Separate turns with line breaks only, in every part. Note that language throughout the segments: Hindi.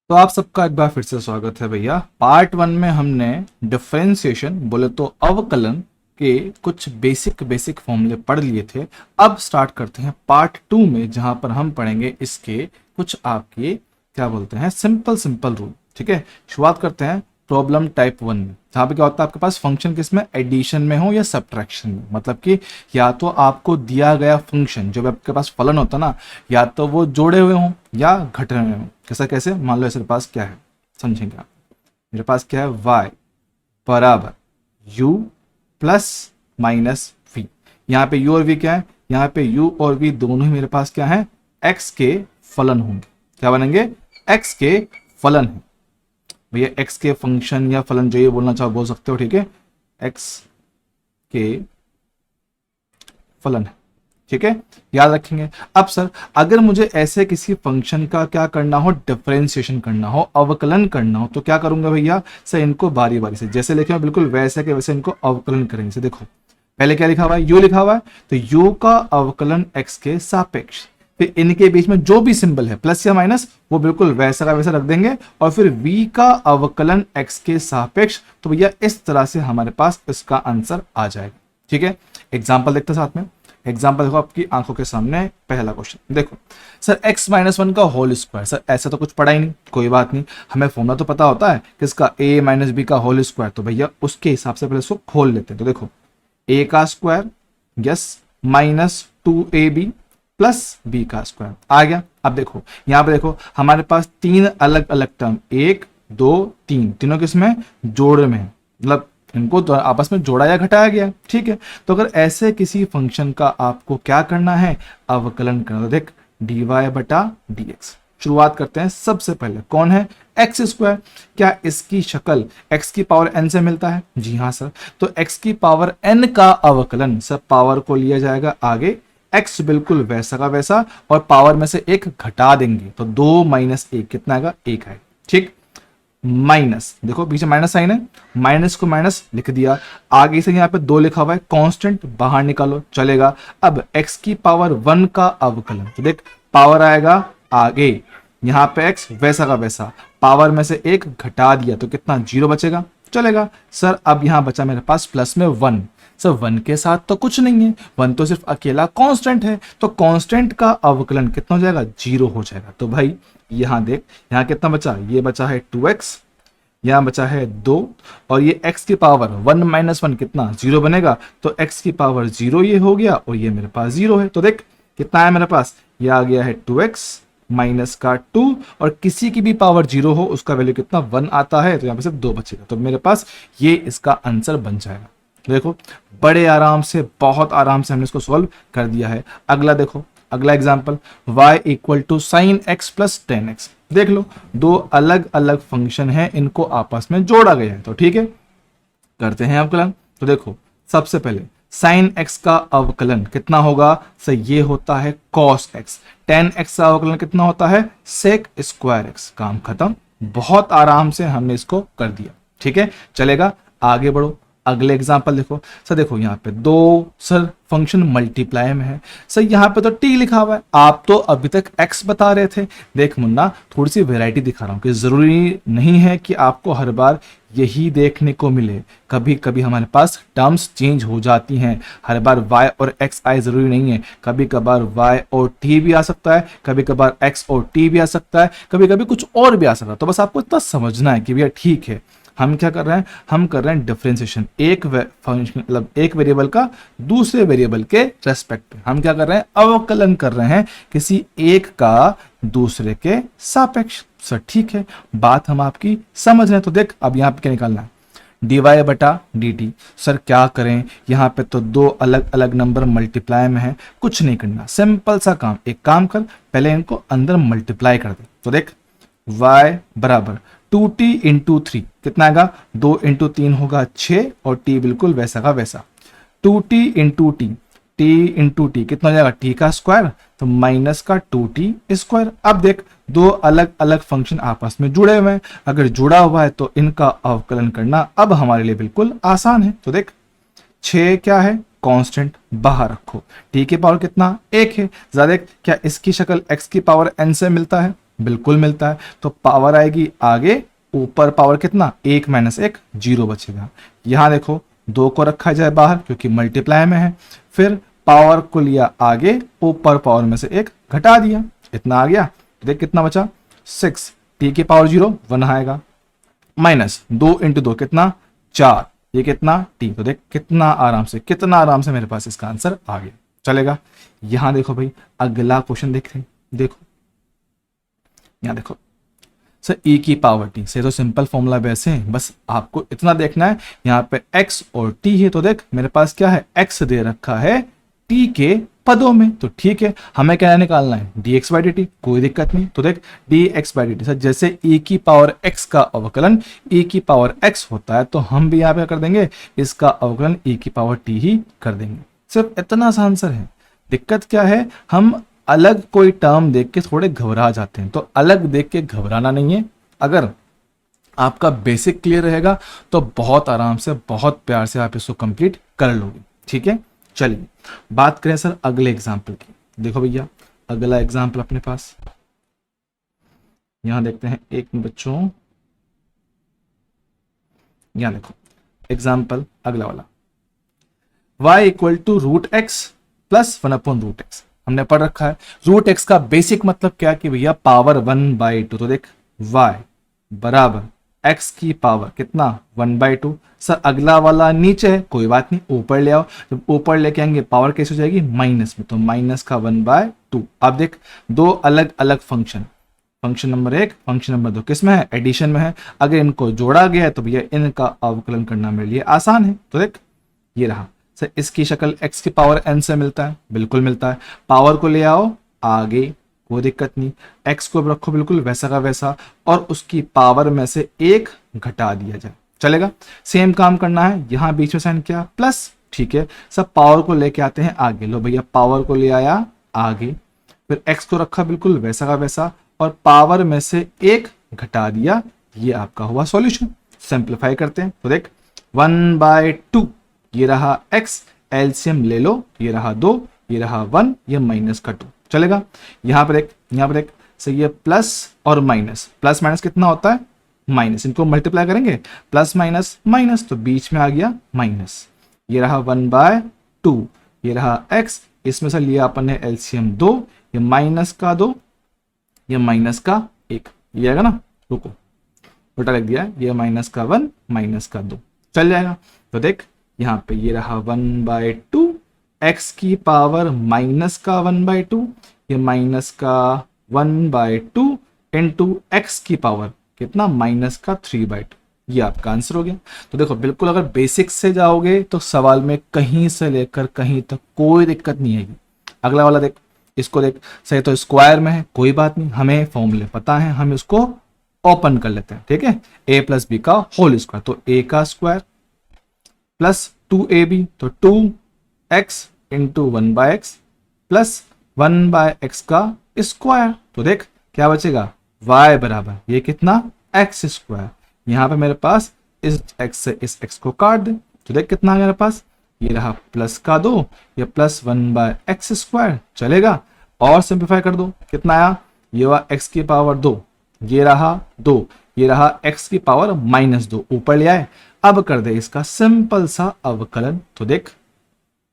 तो आप सबका एक बार फिर से स्वागत है भैया। पार्ट वन में हमने डिफरेंशिएशन बोले तो अवकलन के कुछ बेसिक बेसिक फॉर्मूले पढ़ लिए थे। अब स्टार्ट करते हैं पार्ट टू में, जहां पर हम पढ़ेंगे इसके कुछ आपके क्या बोलते हैं सिंपल सिंपल रूल। ठीक है, शुरुआत करते हैं प्रॉब्लम टाइप वन में, जहाँ पे क्या होता है आपके पास फंक्शन किसमें एडिशन में हो या सब्ट्रैक्शन में। मतलब कि या तो आपको दिया गया फंक्शन जो भी आपके पास फलन होता है ना, या तो वो जोड़े हुए हों या घटे हुए हों। कैसा कैसे, मान लो मेरे पास क्या है, समझेंगे आप। मेरे पास क्या है, y बराबर u प्लस माइनस v। यहाँ पे u और v क्या है, यहाँ पे u और v दोनों ही मेरे पास क्या है, x के फलन होंगे। क्या बनेंगे, x के फलन है भैया। x के फंक्शन या फलन जो ये बोलना चाहो बोल सकते हो, ठीक है, x के फलन है। ठीक है, याद रखेंगे। अब सर अगर मुझे ऐसे किसी फंक्शन का क्या करना हो, डिफरेंशिएशन करना हो, अवकलन करना हो, तो क्या करूंगा भैया, सर इनको बारी बारी से जैसे लिखे बिल्कुल वैसे के वैसे इनको अवकलन करेंगे। से देखो पहले क्या लिखा हुआ है, u लिखा हुआ है, तो u का अवकलन x के सापेक्ष, फिर इनके बीच में जो भी सिंबल है प्लस या माइनस वो बिल्कुल वैसा का वैसा रख देंगे, और फिर v का अवकलन x के सापेक्ष। तो भैया इस तरह से हमारे पास इसका आंसर आ जाएगा। ठीक है, एग्जाम्पल देखते हैं साथ में। एग्जाम्पल देखो आपकी आंखों के सामने, पहला क्वेश्चन देखो, सर x माइनस वन का होल स्क्वायर। सर ऐसा तो कुछ पढ़ा ही नहीं, कोई बात नहीं, हमें फॉर्मूला तो पता होता है किसका, a माइनस बी का होल स्क्वायर। तो भैया उसके हिसाब से पहले इसको खोल लेते हैं। तो देखो a का square yes minus 2ab plus b का स्क्वायर आ गया। अब देखो यहाँ पे देखो हमारे पास तीन अलग अलग टर्म, एक दो तीन, तीनों किसमें, जोड़ में है, मतलब इनको तो आपस में जोड़ा या घटाया गया। ठीक है, तो अगर ऐसे किसी फंक्शन का आपको क्या करना है, अवकलन करना, तो देख dy बटा dx। शुरुआत करते हैं सबसे पहले, कौन है, एक्स स्क्वायर। क्या इसकी शक्ल x की पावर n से मिलता है, जी हाँ सर। तो x की पावर n का अवकलन, सर पावर को लिया जाएगा आगे, x बिल्कुल वैसा का वैसा, और पावर में से एक घटा देंगे तो 2 माइनस 1 कितना आएगा, 1 आएगा। ठीक, माइनस देखो पीछे माइनस साइन है, माइनस को माइनस लिख दिया, आगे से यहाँ पे 2 लिखा हुआ है, कांस्टेंट बाहर निकालो चलेगा। अब x की पावर 1 का अवकलन, तो देख पावर आएगा आगे, यहाँ पे x वैसा का वैसा, पावर में से एक घटा दिया तो कितना, 0 बचेगा, चलेगा। सर अब यहाँ बचा मेरे पास प्लस में 1। सर 1 के साथ तो कुछ नहीं है, 1 तो सिर्फ अकेला कांस्टेंट है, तो कांस्टेंट का अवकलन कितना हो जाएगा, 0 हो जाएगा। तो भाई यहाँ देख, यहाँ कितना बचा, ये बचा है 2x, यहाँ बचा है 2, और ये x की पावर 1 माइनस 1 कितना, 0 बनेगा, तो x की पावर 0 ये हो गया, और ये मेरे पास 0 है। तो देख कितना है मेरे पास, ये आ गया है 2x माइनस का 2, और किसी की भी पावर 0 हो उसका वैल्यू कितना, 1 आता है, तो यहाँ पे सिर्फ 2 बचेगा। तो मेरे पास ये इसका आंसर बन जाएगा। देखो बड़े आराम से, बहुत आराम से हमने इसको सॉल्व कर दिया है। अगला देखो, अगला example, y equal to sine x plus ten x. देख लो दो अलग अलग फंक्शन है, इनको आपस में जोड़ा गया है। तो ठीक है, करते हैं अवकलन। तो देखो सबसे पहले साइन एक्स का अवकलन कितना होगा, सर ये होता है कॉस एक्स। टेन एक्स का अवकलन कितना होता है, सेक स्क्वायर एक्स। काम खत्म, बहुत आराम से हमने इसको कर दिया। ठीक है, चलेगा, आगे बढ़ो। अगले एग्जाम्पल देखो, सर देखो यहाँ पे दो, सर फंक्शन मल्टीप्लाई में है, सर यहाँ पे तो t लिखा हुआ है, आप तो अभी तक x बता रहे थे। देख मुन्ना, थोड़ी सी वैरायटी दिखा रहा हूँ कि जरूरी नहीं है कि आपको हर बार यही देखने को मिले, कभी कभी हमारे पास टर्म्स चेंज हो जाती हैं। हर बार y और x आए जरूरी नहीं है, कभी कभार y और t भी आ सकता है, कभी कभार x और t भी आ सकता है, कभी कभी कुछ और भी आ सकता है। तो बस आपको इतना समझना है कि भैया ठीक है, हम क्या कर रहे हैं, हम कर रहे हैं डिफरेंशिएशन, एक फंक्शन मतलब एक वेरिएबल का दूसरे वेरिएबल के रेस्पेक्ट में हम क्या कर रहे हैं, अवकलन कर रहे हैं किसी एक का दूसरे के सापेक्ष। सर ठीक है, बात हम आपकी समझ रहे हैं। तो देख अब यहाँ पे क्या निकालना है, dy बटा dt। सर क्या करें, यहाँ पे तो दो अलग अलग नंबर मल्टीप्लाई में है, कुछ नहीं करना, सिंपल सा काम, एक काम कर, पहले इनको अंदर मल्टीप्लाई कर दे। तो देख y बराबर 2t इंटू 3 कितना आएगा, 2 इंटू 3 होगा 6, और t बिल्कुल वैसा का वैसा, 2t into T, t into T कितना हो जाएगा, t का स्क्वायर, तो माइनस का 2t स्क्वायर। अब देख दो अलग अलग फंक्शन आपस में जुड़े हुए हैं, अगर जुड़ा हुआ है तो इनका अवकलन करना अब हमारे लिए बिल्कुल आसान है। तो देख 6 क्या है, कांस्टेंट बाहर रखो, t की पावर कितना, 1 है। जरा देख क्या इसकी शक्ल x की पावर n से मिलता है, बिल्कुल मिलता है। तो पावर आएगी आगे, ऊपर पावर कितना 1 माइनस 1 0 बचेगा। यहाँ देखो 2 को रखा जाए बाहर क्योंकि मल्टीप्लाई में है, फिर पावर को लिया आगे, ऊपर पावर में से 1 घटा दिया, इतना आ गया। देख कितना बचा 6, टी की पावर 0 1 आएगा, माइनस 2 इंटू 2 कितना 4, ये कितना टी। तो देख कितना आराम से मेरे पास इसका आंसर आ गया। चलेगा। यहां देखो भाई अगला क्वेश्चन देख रहे हैं, देखो यहां देखो सर e की पावर t से तो सिंपल फॉर्मूला वैसे है, बस आपको इतना देखना है यहाँ पे x और t है। तो देख मेरे पास क्या है x दे रखा है t के पदों में, तो ठीक है हमें क्या निकालना है dx बाई dt, कोई दिक्कत नहीं। तो देख dx बाई dt सर जैसे e की पावर x का अवकलन e की पावर x होता है, तो हम भी यहाँ पे कर देंगे इसका अवकलन e की पावर t ही कर देंगे। सिर्फ इतना सा आंसर है। दिक्कत क्या है, हम अलग कोई टर्म देख के थोड़े घबरा जाते हैं, तो अलग देख के घबराना नहीं है। अगर आपका बेसिक क्लियर रहेगा तो बहुत आराम से बहुत प्यार से आप इसको कंप्लीट कर लोगे। ठीक है, चलिए बात करें सर अगले एग्जाम्पल की। देखो भैया अगला एग्जाम्पल अपने पास यहां देखते हैं एक बच्चों, यहां देखो एग्जाम्पल अगला वाला, y equal to root x plus 1 upon root x. हमने पढ़ रखा है रूट एक्स का बेसिक मतलब क्या कि भैया पावर 1/2। तो देख y बराबर x की पावर कितना 1/2। सर अगला वाला नीचे है, कोई बात नहीं ऊपर ले आओ, जब ऊपर लेके आएंगे पावर कैसे हो जाएगी माइनस में, तो माइनस का 1/2। अब देख दो अलग अलग function, function number 1 function number 2 किस में है एडिशन में है, अगर इनको जोड़ा गया है तो भैया इनका अवकलन करना मेरे लिए आसान है। तो देख ये रहा सर, इसकी शक्ल x की पावर n से मिलता है, बिल्कुल मिलता है। पावर को ले आओ आगे, कोई दिक्कत नहीं, x को रखो बिल्कुल वैसा का वैसा और उसकी पावर में से 1 घटा दिया जाए, चलेगा। सेम काम करना है, यहां बीच में साइन किया प्लस, ठीक है। सब पावर को लेके आते हैं आगे, लो भैया पावर को ले आया आगे, फिर x को रखा बिल्कुल वैसा का वैसा और पावर में से 1 घटा दिया, ये आपका हुआ सॉल्यूशन। सिंप्लीफाई करते हैं तो देख 1/2 ये रहा x, एलसीएम ले लो, ये रहा 2, ये रहा 1, ये माइनस का 2, चलेगा। यहाँ पर एक सही है प्लस और माइनस, प्लस माइनस कितना होता है माइनस, इनको मल्टीप्लाई करेंगे प्लस माइनस माइनस, तो बीच में आ गया माइनस। ये रहा 1/2, ये रहा x, इसमें से लिया अपन ने एलसीएम 2, ये माइनस का 2, ये माइनस का 1, ये आएगा ना, रुको उल्टा लिख दिया, ये माइनस का 1 माइनस का 2, चल जाएगा। तो देख यहाँ पे ये रहा 1/2, x की पावर माइनस का 1/2, ये माइनस का 1/2 इंटू एक्स की पावर कितना माइनस का 3/2, ये आपका आंसर हो गया। तो देखो बिल्कुल अगर बेसिक्स से जाओगे तो सवाल में कहीं से लेकर कहीं तक कोई दिक्कत नहीं आएगी। अगला वाला देख, इसको देख, सही तो स्क्वायर में है, कोई बात नहीं, हमें फॉर्मूले पता है, हम इसको ओपन कर लेते हैं, ठीक है। a प्लस बी का होल स्क्वायर, तो a का स्क्वायर प्लस 2ab, तो 2x into 1/x plus 1/x का स्क्वायर, तो देख क्या बचेगा y बराबर ये कितना x स्क्वायर, यहां पे मेरे पास इस x से इस x को काट दे, तो देख कितना आ गया मेरे पास, ये रहा प्लस का 2, ये प्लस 1/x स्क्वायर, चलेगा। और सिंप्लीफाई कर दो, कितना आया, ये हुआ x की पावर 2, ये रहा 2, ये रहा x की पावर -2, ऊपर ले आए। अब कर दे इसका सिंपल सा अवकलन, तो देख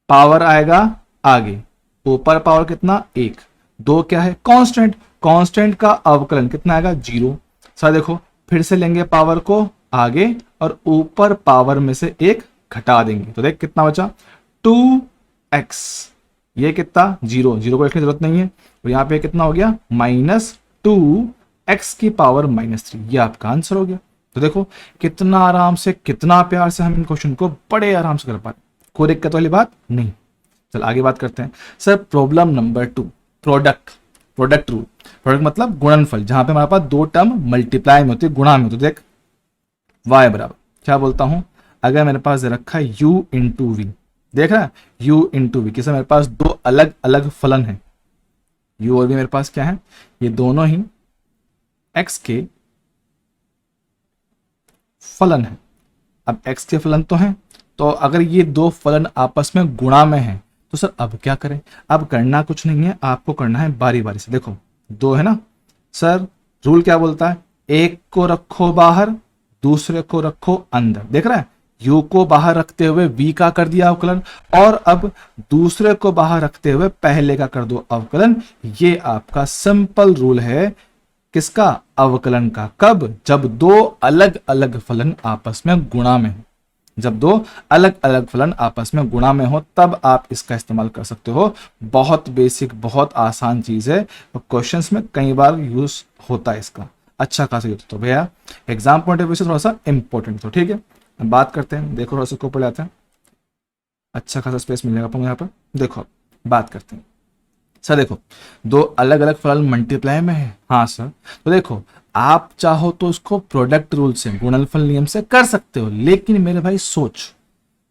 पावर आएगा आगे, ऊपर पावर कितना 1, 2 क्या है कांस्टेंट, कांस्टेंट का अवकलन कितना आएगा 0। सर देखो फिर से लेंगे पावर को आगे और ऊपर पावर में से 1 घटा देंगे, तो देख कितना बचा 2x, ये कितना 0, 0 को लिखने की जरूरत नहीं है, तो यहाँ पे कितना हो गया -2x की पावर -3, ये आपका आंसर हो गया। तो देखो कितना आराम से कितना प्यार से हम इन क्वेश्चन को बड़े आराम से कर पाते, कोई दिक्कत वाली बात नहीं। चल आगे बात करते हैं sir problem number 2, product rule. Product मतलब गुणनफल, जहां पे हमारे पास दो टर्म मल्टीप्लाई में होती है, गुणा में होती है। देख y बराबर क्या बोलता हूं, अगर मेरे पास रखा है u इंटू वी, देख रहा है u इंटू वी, किसे मेरे पास दो अलग अलग फलन है, u और v मेरे पास क्या है, ये दोनों ही x के फलन है। अब x के फलन तो हैं, तो अगर ये दो फलन आपस में गुणा में हैं तो सर अब क्या करें, अब करना कुछ नहीं है, आपको करना है बारी बारी से। देखो 2 है ना, सर रूल क्या बोलता है, एक को रखो बाहर, दूसरे को रखो अंदर। देख रहा है, u को बाहर रखते हुए v का कर दिया अवकलन, और अब दूसरे को बाहर रखते हुए पहले का कर दो अवकलन। ये आपका सिंपल रूल है किसका, अवकलन का। कब, जब दो अलग अलग फलन आपस में गुणा में हो, जब दो अलग अलग फलन आपस में गुणा में हो तब आप इसका इस्तेमाल कर सकते हो। बहुत बेसिक, बहुत आसान चीज है, और क्वेश्चंस में कई बार यूज होता है इसका, अच्छा खासा यूज। तो भैया एग्जाम पॉइंट ऑफ व्यू से थोड़ा सा इंपॉर्टेंट, तो ठीक है बात करते हैं। देखो थोड़ा सा ऊपर पढ़ जाते हैं, अच्छा खासा स्पेस मिलेगा आपको यहाँ पर। देखो बात करते हैं सर, देखो दो अलग अलग फलन मल्टीप्लाई में है, हाँ सर। तो देखो आप चाहो तो उसको प्रोडक्ट रूल से, गुणनफल नियम से कर सकते हो, लेकिन मेरे भाई सोच,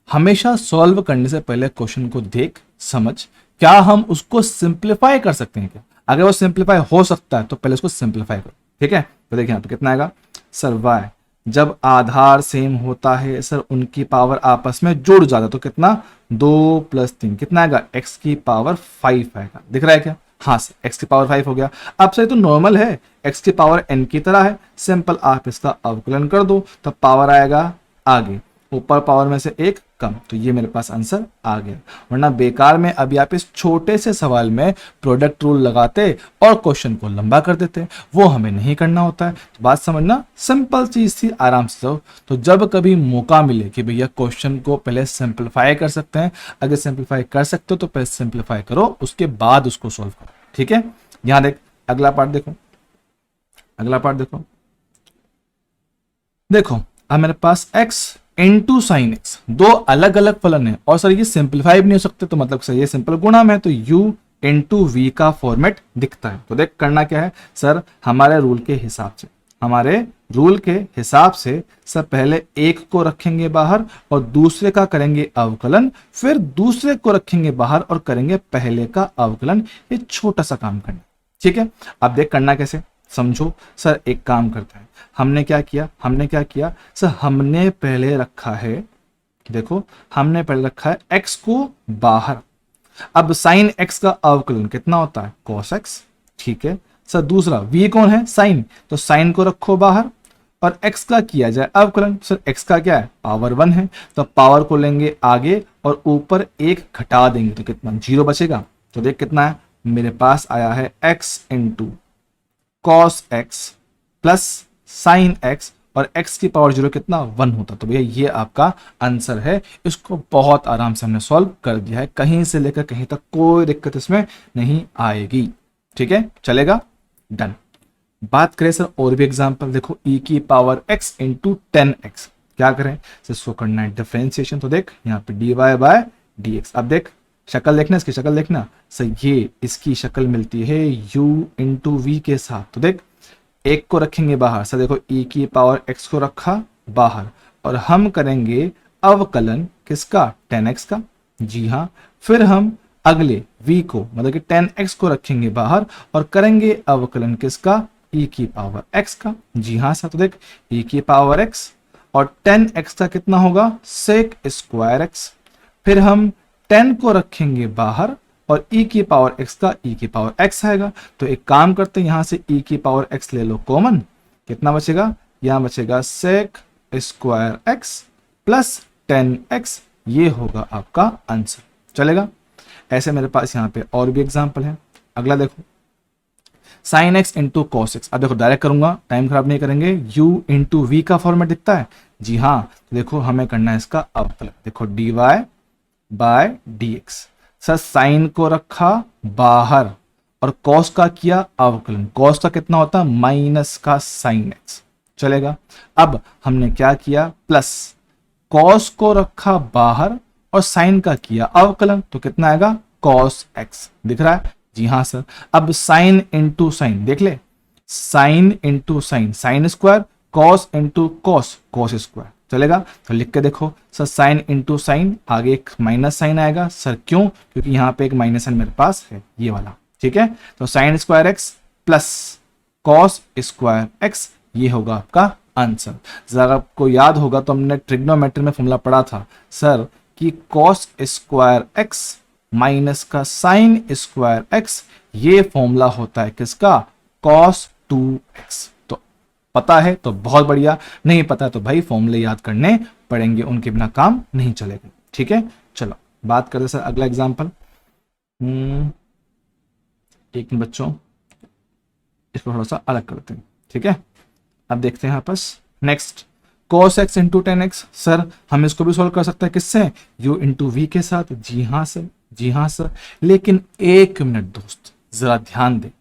हमेशा सॉल्व करने से पहले क्वेश्चन को देख समझ, क्या हम उसको सिंप्लीफाई कर सकते हैं क्या। अगर वो सिंप्लीफाई हो सकता है तो पहले उसको सिंप्लीफाई करो, ठीक है। तो देखिए यहाँ पे कितना आएगा सर, वाई जब आधार सेम होता है सर उनकी पावर आपस में जुड़ जाता है, तो कितना 2 + 3 कितना आएगा, x की पावर 5 आएगा। दिख रहा है क्या, हाँ सर x की पावर 5 हो गया। अब सर तो नॉर्मल है, x की पावर n की तरह है, सिंपल आप इसका अवकलन कर दो, तब पावर आएगा आगे, ऊपर पावर में से एक कम, तो ये मेरे पास आंसर आ गया। वरना बेकार में अभी आप इस छोटे से सवाल में प्रोडक्ट रूल लगाते और क्वेश्चन को लंबा कर देते, वो हमें नहीं करना होता है। तो बात समझना, सिंपल चीज थी, आराम से जाओ। तो जब कभी मौका मिले कि भैया क्वेश्चन को पहले सिंप्लीफाई कर सकते हैं, अगर सिंप्लीफाई कर सकते हो तो पहले सिंप्लीफाई करो, उसके बाद उसको सोल्व करो, ठीक है। यहां देख अगला पार्ट देखो, अगला पार्ट देखो, देखो अब मेरे पास x इंटू साइन एक्स, दो अलग अलग फलन है, और सर ये सिंप्लीफाई भी नहीं हो सकते, तो मतलब सर ये सिंपल गुणा में है, तो u इंटू वी का फॉर्मेट दिखता है। तो देख करना क्या है सर, हमारे रूल के हिसाब से, हमारे रूल के हिसाब से सर पहले एक को रखेंगे बाहर और दूसरे का करेंगे अवकलन, फिर दूसरे को रखेंगे बाहर और करेंगे पहले का अवकलन। ये छोटा सा काम करना, ठीक है। अब देख करना कैसे, समझो सर। एक काम करता है, हमने क्या किया, हमने क्या किया सर, हमने पहले रखा है, देखो हमने पहले रखा है x को बाहर। अब साइन x का अवकलन कितना होता है, cos x, ठीक है सर। दूसरा v कौन है, साइन, तो साइन को रखो बाहर और x का किया जाए अवकलन। सर x का क्या है, पावर 1 है, तो पावर को लेंगे आगे और ऊपर एक घटा देंगे, तो कितना 0 बचेगा। तो देख कितना है मेरे पास आया है, x into cos x plus sign x, और x की पावर 0 कितना 1 होता। तो भैया ये आपका आंसर है। इसको बहुत आराम से हमने सॉल्व कर दिया है, कहीं से लेकर कहीं तक कोई दिक्कत इसमें नहीं आएगी, ठीक है चलेगा, डन। बात करें सर और भी एग्जांपल, देखो e की पावर x इंटू 10x, क्या करें सर, इसको करना है डिफरेंशिएशन। तो देख यहाँ पे dy/dx, अब देख शक्ल देखना, इसकी शक्ल देखना सर, ये इसकी शक्ल मिलती है u इंटू वी के साथ। तो देख एक को रखेंगे बाहर, सर देखो e की पावर x को रखा बाहर, और हम करेंगे अवकलन किसका, 10x का, जी हाँ। फिर हम अगले v को मतलब कि 10x को रखेंगे बाहर और करेंगे अवकलन किसका, e की पावर x का, जी हाँ सर। तो देख e की पावर x और 10x का कितना होगा, sec स्क्वायर x। फिर हम 10 को रखेंगे बाहर और e की पावर x का e की पावर x आएगा। तो एक काम करते हैं, यहां से e की पावर x ले लो कॉमन, कितना बचेगा, यहां बचेगा sec square x plus 10x, ये होगा आपका आंसर, चलेगा। ऐसे मेरे पास यहाँ पे और भी एग्जांपल है। अगला देखो sine x into cos x, अब देखो डायरेक्ट करूंगा, टाइम खराब नहीं करेंगे। u इंटू वी का फॉर्मेट दिखता है, जी हाँ। तो देखो हमें करना है इसका अवकलन, देखो dy/dx, सर साइन को रखा बाहर और कॉस का किया अवकलन, कॉस का कितना होता है, माइनस का साइन एक्स, चलेगा। अब हमने क्या किया, प्लस कॉस को रखा बाहर और साइन का किया अवकलन, तो कितना आएगा, कॉस एक्स, दिख रहा है, जी हाँ सर। अब साइन इंटू साइन देख ले, sine into sine, sine square, cos into cos, cos square, चलेगा। तो लिख के देखो सर, साइन इंटू साइन, आगे एक माइनस साइन आएगा सर, क्यों, क्योंकि यहाँ पे एक माइनस साइन मेरे पास है, ये वाला, ठीक है। तो sine square x plus cos square x, ये होगा आपका आंसर। जरा आपको याद होगा तो हमने ट्रिग्नोमेट्री में फॉर्मूला पढ़ा था सर कि कॉस स्क्वायर एक्स माइनस का साइन स्क्वायर एक्स, ये फॉर्मूला होता है किसका, कॉस 2x। तो पता है तो बहुत बढ़िया, नहीं पता है तो भाई फॉर्मूले याद करने पड़ेंगे, उनके बिना काम नहीं चलेगा। ठीक है, चलो बात करते सर अगला एग्जाम्पल। एक मिनट बच्चों, इसको थोड़ा सा अलग करते हैं। ठीक है, अब देखते हैं आपस next cos x into ten x. Sir हम इसको भी सॉल्व कर सकते हैं किससे, u इंटू वी के साथ। जी हाँ सर, जी हाँ सर, लेकिन एक मिनट दोस्त जरा ध्यान दे,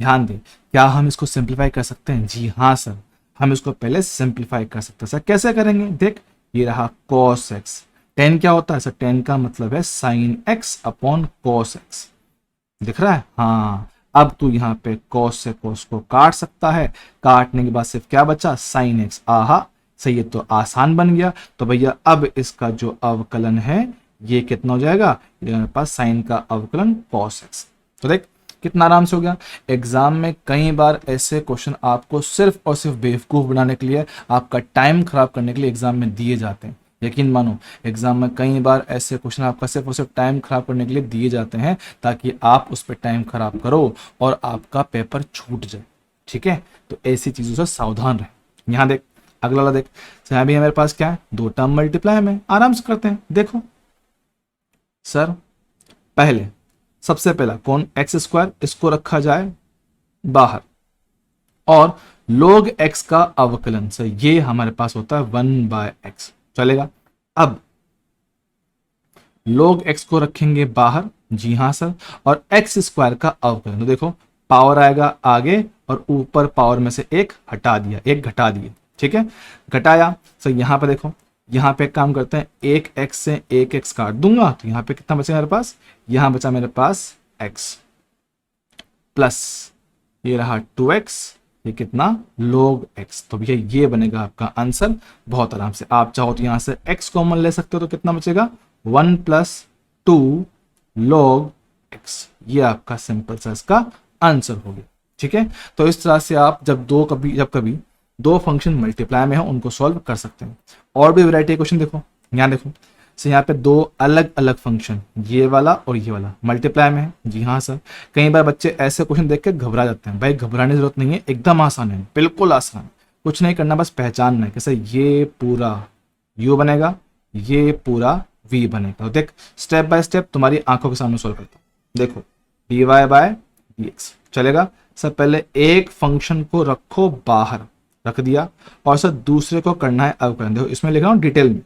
ध्यान दे, क्या हम इसको सिंप्लीफाई कर सकते हैं? जी हाँ सर, हम इसको पहले सिंप्लीफाई कर सकते हैं। सर कैसे करेंगे? देख ये रहा cos x, टेन क्या होता है सर, टेन का मतलब है sin x upon cos x, दिख रहा है? हाँ, अब तू यहाँ पे cos से cos को काट सकता है, काटने के बाद सिर्फ क्या बचा, sin x। आहा सही है, तो आसान बन गया। तो भैया अब इसका जो अवकलन है ये कितना हो जाएगा, मेरे पास साइन का अवकलन cos x। तो देख कितना आराम से हो गया। एग्जाम में कई बार ऐसे क्वेश्चन आपको सिर्फ और सिर्फ बेवकूफ बनाने के लिए, आपका टाइम खराब करने के लिए एग्जाम में दिए जाते हैं। यकीन मानो एग्जाम में कई बार ऐसे क्वेश्चन आपका सिर्फ और सिर्फ टाइम खराब करने के लिए दिए जाते हैं, ताकि आप उस पर टाइम खराब करो और आपका पेपर छूट जाए। ठीक है, तो ऐसी चीजों से सावधान रहे। यहाँ देख अगला वाला देख, यहाँ भी मेरे पास क्या है, दो टर्म मल्टीप्लाई में, आराम से करते हैं। देखो सर पहले सबसे पहला कौन, एक्स स्क्वायर, इसको रखा जाए बाहर और log x का अवकलन, सर ये हमारे पास होता है 1/x, चलेगा। अब log x को रखेंगे बाहर, जी हाँ सर, और एक्स स्क्वायर का अवकलन, तो देखो पावर आएगा आगे और ऊपर पावर में से एक हटा दिया, एक घटा दिए। ठीक है, घटाया। सर यहाँ पे देखो, यहाँ पे एक काम करते हैं, एक x से एक x काट दूंगा, तो यहाँ पे कितना बचेगा मेरे पास, यहाँ बचा मेरे पास x प्लस ये रहा 2x, ये कितना log x। तो भैया ये बनेगा आपका आंसर। बहुत आराम से आप चाहो तो यहाँ से x कॉमन ले सकते हो, तो कितना बचेगा 1 + 2 log x। ये आपका सिंपल सा इसका आंसर हो गया। ठीक है, तो इस तरह से आप जब कभी दो फंक्शन मल्टीप्लाई में हो उनको सॉल्व कर सकते हैं। और भी वैरायटी क्वेश्चन देखो, यहाँ देखो सो यहाँ पे दो अलग अलग फंक्शन, ये वाला और ये वाला मल्टीप्लाई में है। जी हाँ सर, कई बार बच्चे ऐसे क्वेश्चन देख के घबरा जाते हैं। भाई घबराने की जरूरत नहीं है, एकदम आसान है, बिल्कुल आसान, कुछ नहीं करना, बस पहचानना है कैसे ये पूरा u बनेगा, ये पूरा v बनेगा। तो देख स्टेप बाय स्टेप तुम्हारी आंखों के सामने सॉल्व करता हूँ। देखो dy/dx चलेगा। सर पहले एक फंक्शन को रखो बाहर, रख दिया, और सर दूसरे को करना है अवकलन। देखो इसमें लिख रहा हूँ डिटेल में,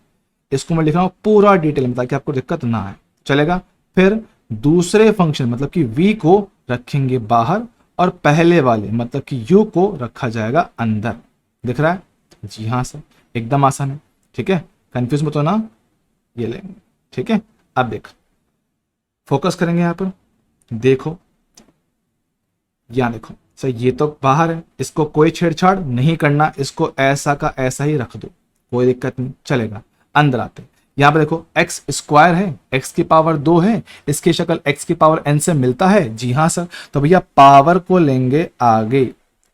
इसको मैं लिख रहा हूँ पूरा डिटेल में ताकि आपको दिक्कत ना आए, चलेगा। फिर दूसरे फंक्शन मतलब कि v को रखेंगे बाहर और पहले वाले मतलब कि u को रखा जाएगा अंदर, दिख रहा है? जी हाँ सर, एकदम आसान है। ठीक है, कंफ्यूज मत होना, ये लेंगे। ठीक है, अब देख फोकस करेंगे यहाँ पर, देखो यहाँ देखो सर, ये तो बाहर है, इसको कोई छेड़छाड़ नहीं करना, इसको ऐसा का ऐसा ही रख दो, कोई दिक्कत नहीं, चलेगा। अंदर आते यहाँ पे देखो एक्स स्क्वायर है, x की पावर 2 है, इसकी शक्ल x की पावर n से मिलता है। जी हाँ सर, तो भैया पावर को लेंगे आगे,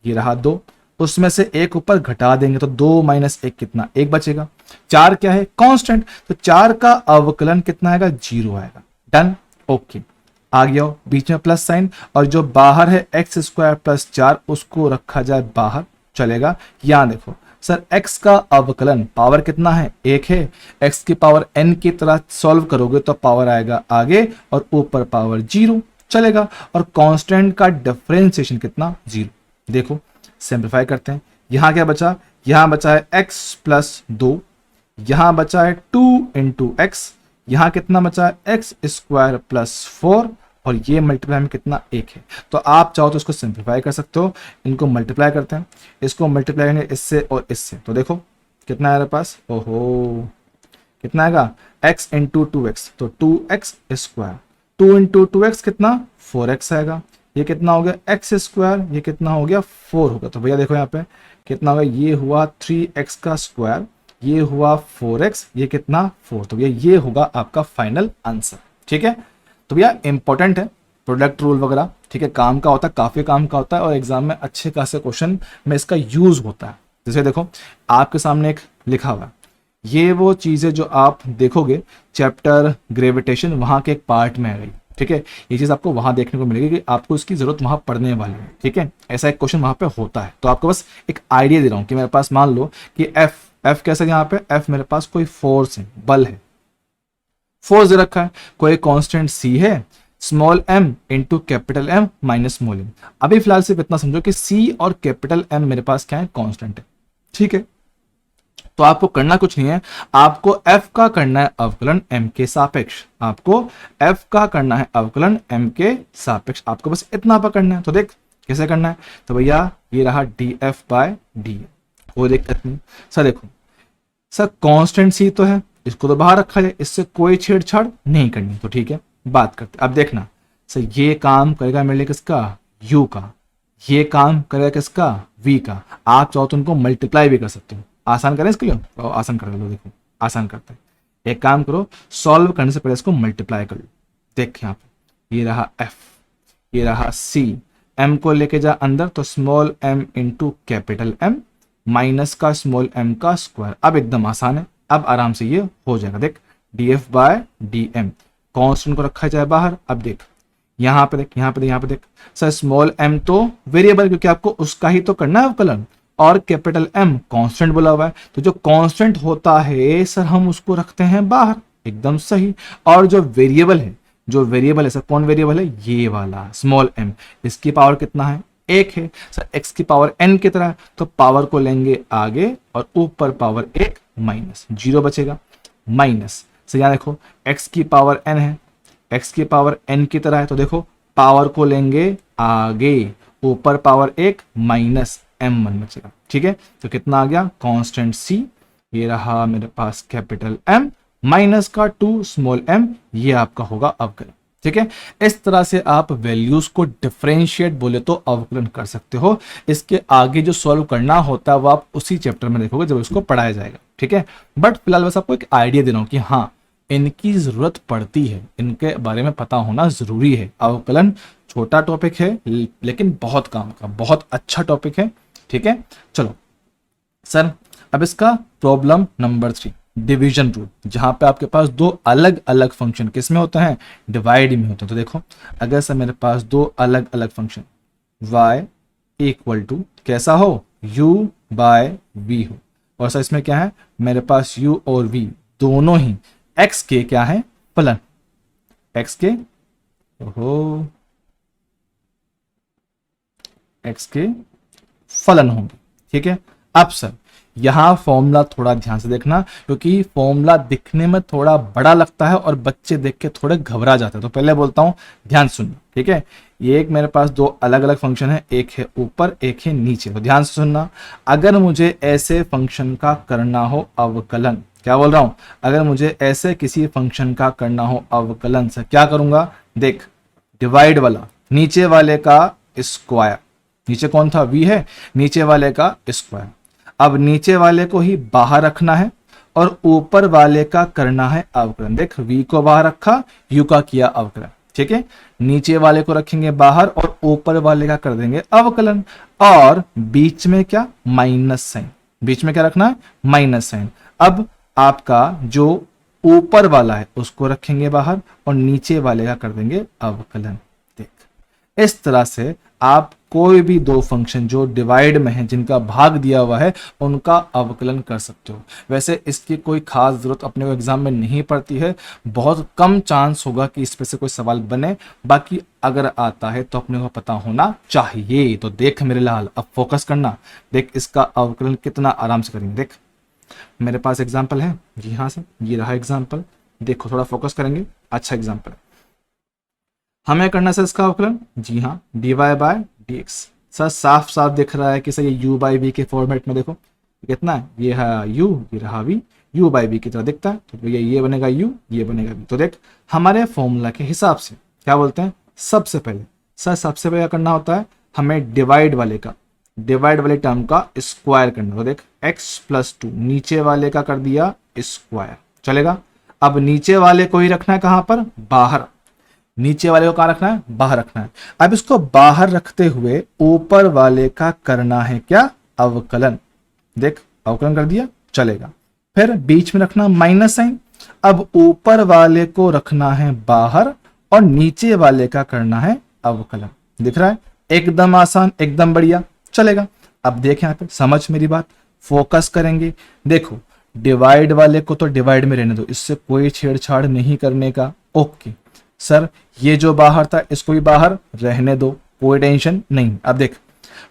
ये रहा 2, उसमें से एक ऊपर घटा देंगे तो 2 - 1 कितना, 1 बचेगा। 4 क्या है, कांस्टेंट, तो 4 का अवकलन कितना आएगा, 0 आएगा। Done, okay. आ गया बीच में प्लस साइन, और जो बाहर है x² + 4 उसको रखा जाए बाहर, चलेगा। यहां देखो सर x का अवकलन पावर कितना है, 1 है, x की पावर n की तरह सॉल्व करोगे तो पावर आएगा आगे और ऊपर पावर 0, चलेगा। और कांस्टेंट का डिफरेंशिएशन कितना, 0। देखो सिंप्लीफाई करते हैं, यहां क्या बचा, यहां बचा है x + 2, यहां बचा है 2 × x, यहां कितना बचा है x² + 4, और ये मल्टीप्लाई में कितना, 1 है। तो आप चाहो तो इसको सिंप्लीफाई कर सकते हो, इनको मल्टीप्लाई करते हैं, इसको मल्टीप्लाई करेंगे इससे और इससे, तो देखो कितना है मेरे पास, ओहो कितना आएगा, x × 2x, तो 2x², 2 × 2x कितना, 4x आएगा। ये कितना हो गया x², ये कितना हो गया 4 होगा। तो भैया देखो यहाँ पे कितना होगा, ये हुआ 3x², ये हुआ 4x, ये कितना 4, तो भैया ये होगा आपका फाइनल आंसर। ठीक है, तो भैया इंपॉर्टेंट है प्रोडक्ट रूल वगैरह, ठीक है, काम का होता है, काफी काम का होता है, और एग्जाम में अच्छे खासे क्वेश्चन में इसका यूज होता है। जैसे देखो आपके सामने एक लिखा हुआ है, ये वो चीजें जो आप देखोगे चैप्टर ग्रेविटेशन वहां के एक पार्ट में आ गई, ठीक है, ये चीज आपको वहां देखने को मिलेगी कि आपको इसकी जरूरत वहां पड़ने वाली है। ठीक है, ऐसा एक क्वेश्चन वहां पे होता है, तो आपको बस एक आइडिया दे रहा हूं कि मेरे पास मान लो कि एफ कैसा है, यहाँ पे एफ मेरे पास कोई फोर्स है, बल है, फोर्स दे रखा है, कोई कांस्टेंट सी है, small m into capital M minus small m। अभी फिलहाल सिर्फ इतना समझो कि c और कैपिटल M मेरे पास क्या है, कांस्टेंट है। ठीक है, तो आपको करना कुछ नहीं है, आपको f का करना है अवकलन m के सापेक्ष, आपको f का करना है अवकलन m के सापेक्ष, आपको बस इतना पकड़ना है। तो देख कैसे करना है, तो भैया ये रहा df बाय डी, कोई दिक्कत नहीं। सर देखो सर कांस्टेंट c तो है, इसको तो बाहर रखा जाए, इससे कोई छेड़छाड़ नहीं करनी, तो ठीक है बात करते। अब देखना सर ये काम करेगा मेरे लिए किसका, u का, ये काम करेगा किसका, v का। आप चाहो तो उनको मल्टीप्लाई भी कर सकते हो, आसान करें इसके लिए, तो आसान कर लो, देखो आसान करते हैं। एक काम करो, सॉल्व करने से पहले इसको मल्टीप्लाई कर लो। देख यहाँ पे ये रहा f, ये रहा c, m को लेके जा अंदर, तो small m into capital M minus का स्मॉल m का स्क्वायर। अब एकदम आसान है, अब आराम से ये हो जाएगा। देख df बाय dm, कांस्टेंट को रखा जाए बाहर। अब देख यहाँ पे देख, यहाँ पे देख, यहाँ पे देख, सर स्मॉल m तो वेरिएबल, क्योंकि आपको उसका ही तो करना है अवकलन, और कैपिटल M कांस्टेंट बोला हुआ है, तो जो कांस्टेंट होता है सर हम उसको रखते हैं बाहर, एकदम सही। और जो वेरिएबल है, जो वेरिएबल है सर, कौन वेरिएबल है, ये वाला स्मॉल m, इसकी पावर कितना है, एक है सर, x की पावर n की तरह, तो पावर को लेंगे आगे और ऊपर पावर एक माइनस, जीरो बचेगा, माइनस सर यहाँ देखो x की पावर n है, x की पावर n की तरह है, तो देखो पावर को लेंगे आगे, ऊपर पावर एक माइनस m1 बचेगा। ठीक है, तो कितना आ गया, कांस्टेंट c, ये रहा मेरे पास कैपिटल M माइनस का 2 स्मॉल m, ये आपका होगा अवकलन। ठीक है, इस तरह से आप वैल्यूज को डिफरेंशिएट बोले तो अवकलन कर सकते हो। इसके आगे जो सॉल्व करना होता है वो आप उसी चैप्टर में देखोगे जब इसको पढ़ाया जाएगा। ठीक है, बट फिलहाल बस आपको एक आइडिया दे रहा हूं कि हाँ इनकी जरूरत पड़ती है, इनके बारे में पता होना जरूरी है। अवकलन छोटा टॉपिक है लेकिन बहुत काम का, बहुत अच्छा टॉपिक है। ठीक है, चलो सर अब इसका प्रॉब्लम नंबर 3, डिवीजन रूल, जहां पे आपके पास दो अलग अलग फंक्शन किसमें होते हैं, डिवाइड में होते हैं। तो देखो अगर सर मेरे पास दो अलग अलग फंक्शन y इक्वल टू कैसा हो, u बाय v हो, और सर इसमें क्या है मेरे पास u और v दोनों ही x के क्या है फलन, x के ओहो x के फलन होंगे। ठीक है, अब सर यहां फॉर्मूला थोड़ा ध्यान से देखना, क्योंकि फॉर्मूला दिखने में थोड़ा बड़ा लगता है और बच्चे देख के थोड़े घबरा जाते हैं। तो पहले बोलता हूं ध्यान सुनना। ठीक है, ये एक मेरे पास दो अलग अलग फंक्शन है, एक है ऊपर एक है नीचे, तो ध्यान से सुनना। अगर मुझे ऐसे फंक्शन का करना हो अवकलन, क्या बोल रहा हूं, अगर मुझे ऐसे किसी फंक्शन का करना हो अवकलन से क्या करूंगा, देख डिवाइड वाला नीचे वाले का स्क्वायर, नीचे कौन था v है, नीचे वाले का स्क्वायर। अब नीचे वाले को ही बाहर रखना है और ऊपर वाले का करना है अवकलन। देख v को बाहर रखा, u का किया अवकलन। ठीक है, नीचे वाले को रखेंगे बाहर और ऊपर वाले का कर देंगे अवकलन, और बीच में क्या माइनस साइन, बीच में क्या रखना है माइनस साइन। अब आपका जो ऊपर वाला है उसको रखेंगे बाहर और नीचे वाले का कर देंगे अवकलन। देख इस तरह से आप कोई भी दो फंक्शन जो डिवाइड में है, जिनका भाग दिया हुआ है, उनका अवकलन कर सकते हो। वैसे इसकी कोई खास जरूरत अपने को एग्जाम में नहीं पड़ती है, बहुत कम चांस होगा कि इस पे से कोई सवाल बने, बाकी अगर आता है तो अपने को पता होना चाहिए। तो देख मेरे लाल अब फोकस करना, देख इसका अवकलन कितना आराम से करेंगे। देख मेरे पास एग्जाम्पल है, यहाँ से ये रहा एग्जाम्पल, देखो थोड़ा फोकस करेंगे, अच्छा एग्जाम्पल है। हमें करना है इसका अवकलन, जी हाँ dy बाय dx। सर साफ साफ दिख रहा है कि सर ये u बाई v के फॉर्मेट में देखो कितना है, ये है u, ये रहा v, u बाई v की तरह दिखता है, तो ये बनेगा u, ये बनेगा v। तो देख हमारे फॉर्मूला के हिसाब से क्या बोलते हैं, सबसे पहले सर सबसे पहले क्या करना होता है, हमें डिवाइड वाले का, डिवाइड वाले टर्म का स्क्वायर करना। तो देख x प्लस 2 नीचे वाले का कर दिया स्क्वायर, चलेगा। अब नीचे वाले को ही रखना है कहां पर, बाहर, नीचे वाले को कहां रखना है, बाहर रखना है। अब इसको बाहर रखते हुए ऊपर वाले का करना है क्या, अवकलन। देख अवकलन कर दिया, चलेगा। फिर बीच में रखना माइनस साइन, अब ऊपर वाले को रखना है बाहर और नीचे वाले का करना है अवकलन। दिख रहा है, एकदम आसान, एकदम बढ़िया, चलेगा। अब देखें यहाँ पे, समझ मेरी बात, फोकस करेंगे। देखो डिवाइड वाले को तो डिवाइड में रहने दो, इससे कोई छेड़छाड़ नहीं करने का। ओके सर, ये जो बाहर था इसको भी बाहर रहने दो, कोई टेंशन नहीं। अब देख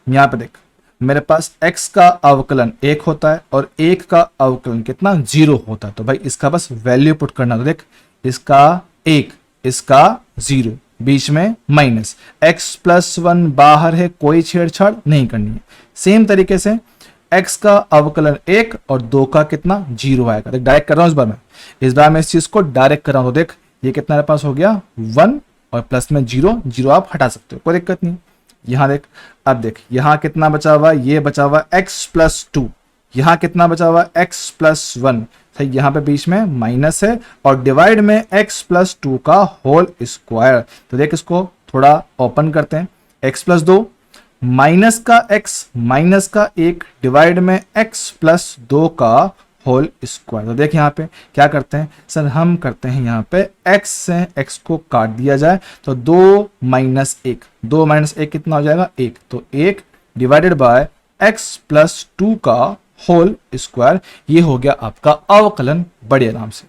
यहाँ पे, देख मेरे पास x का अवकलन 1 होता है और 1 का अवकलन कितना 0 होता है। तो भाई इसका बस वैल्यू पुट करना। तो देख इसका 1, इसका 0, बीच में माइनस, x प्लस 1 बाहर है, कोई छेड़छाड़ नहीं करनी है। सेम तरीके से x का अवकलन 1 और 2 का कितना 0 आएगा। देख डायरेक्ट कर रहा हूं इस बार मैं इस चीज को डायरेक्ट कर रहा हूं। तो देख ये कितना मेरे पास हो गया 1 और प्लस में 0, 0 आप हटा सकते हो, कोई दिक्कत नहीं। यहां देख, अब देख यहां कितना बचा हुआ, ये बचा हुआ x प्लस 2, यहां कितना बचा हुआ x प्लस 1, सही, यहां पे बीच में माइनस है और डिवाइड में x प्लस 2 का होल स्क्वायर। तो देख इसको थोड़ा ओपन करते हैं, x प्लस 2 माइनस का x माइनस का 1 डिवाइड में x प्लस 2 का होल स्क्वायर। तो देख यहाँ पे क्या करते हैं सर, हम करते हैं यहाँ पे x से x को काट दिया जाए तो 2 माइनस 1, 2 माइनस 1 कितना हो जाएगा 1, तो 1 डिवाइडेड बाय x प्लस 2 का होल स्क्वायर। ये हो गया आपका अवकलन बड़े आराम से।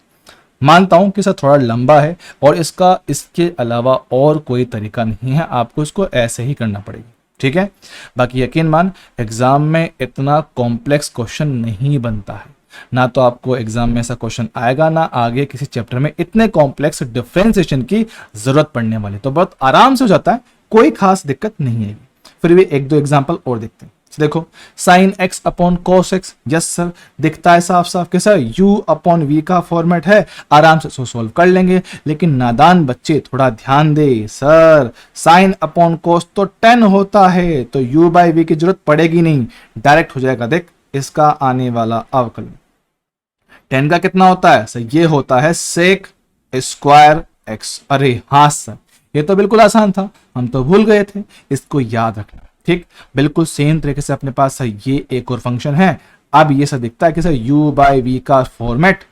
मानता हूं कि सर थोड़ा लंबा है और इसके अलावा और कोई तरीका नहीं है, आपको इसको ऐसे ही करना पड़ेगा, ठीक है। बाकी यकीन मान एग्जाम में इतना कॉम्प्लेक्स क्वेश्चन नहीं बनता है, ना तो आपको एग्जाम में ऐसा क्वेश्चन आएगा, ना आगे किसी चैप्टर में इतने कॉम्प्लेक्स डिफरेंशिएशन की जरूरत पड़ने वाली। तो बहुत आराम से हो जाता है, कोई खास दिक्कत नहीं आएगी। फिर भी एक दो एग्जांपल और देखते हैं। देखो sine x upon cos x, yes sir दिखता है साफ साफ कि सर u अपॉन वी का फॉर्मेट है, आराम से सोल्व कर लेंगे। लेकिन नादान बच्चे थोड़ा ध्यान दे, सर साइन अपॉन कॉस तो 10 होता है, तो u बाई वी की जरूरत पड़ेगी नहीं, डायरेक्ट हो जाएगा। देख इसका आने वाला अवकलन 10 का कितना होता है सर, ये होता है सेक स्क्वायर x। अरे हाँ सर ये तो बिल्कुल आसान था, हम तो भूल गए थे, इसको याद रखना, ठीक। बिल्कुल सेम तरीके से अपने पास सर ये एक और फंक्शन है। अब ये सर दिखता है कि सर u बाई वी का फॉर्मेट,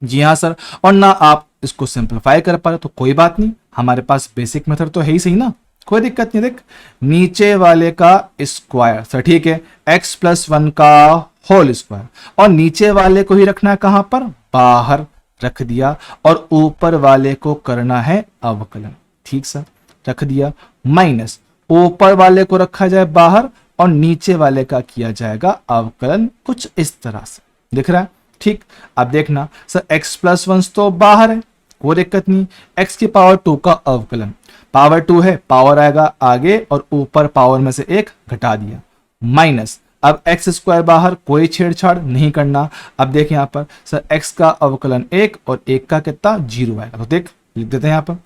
जी हाँ सर, और ना आप इसको सिंप्लीफाई कर पा रहे तो कोई बात नहीं, हमारे पास बेसिक मेथड तो है ही सही ना, कोई दिक्कत नहीं। देख नीचे वाले का स्क्वायर सर, ठीक है, x प्लस 1 का होल स्क्वायर, और नीचे वाले को ही रखना है कहां पर, बाहर रख दिया, और ऊपर वाले को करना है अवकलन, ठीक सर, रख दिया। माइनस ऊपर वाले को रखा जाए बाहर और नीचे वाले का किया जाएगा अवकलन, कुछ इस तरह से दिख रहा है, ठीक। अब देखना सर x प्लस 1 तो बाहर है, कोई दिक्कत नहीं, x की पावर 2 का अवकलन, पावर 2 है, पावर आएगा आगे और ऊपर पावर में से 1 घटा दिया, माइनस अब x स्क्वायर बाहर, कोई छेड़छाड़ नहीं करना। अब देख यहाँ पर सर x का अवकलन 1 और 1 का कितना 0 आएगा। तो देख लिख देते हैं यहाँ पर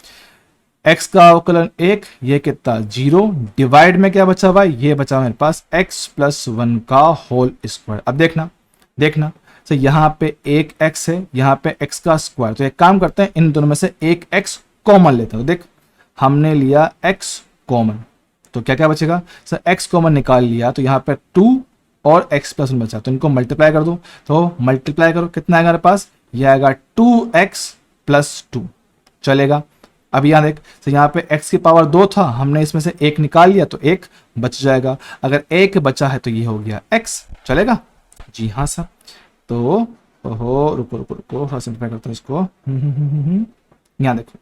x का अवकलन 1, ये कितना 0, डिवाइड में क्या बचा हुआ, ये बचा हुआ मेरे पास x प्लस 1 का होल स्क्वायर। अब देखना सर यहाँ पे एक x है, यहाँ पे x का स्क्वायर, तो एक काम करते हैं इन दोनों में से एक x कॉमन लेते हैं। तो देख हमने लिया x कॉमन, तो क्या क्या बचेगा सर, x कॉमन निकाल लिया तो यहाँ पे 2 और x प्लस 1 बचा, तो इनको मल्टीप्लाई कर दो, तो मल्टीप्लाई करो कितना आएगा मेरे पास, ये आएगा 2x प्लस 2, चलेगा। अब यहाँ देख तो यहाँ पे x की पावर 2 था, हमने इसमें से 1 निकाल लिया तो 1 बच जाएगा, अगर 1 बचा है तो ये हो गया x, चलेगा। जी हाँ सर, तो रुको थोड़ा सिंप्लीफाई करता हूँ इसको। यहाँ देखो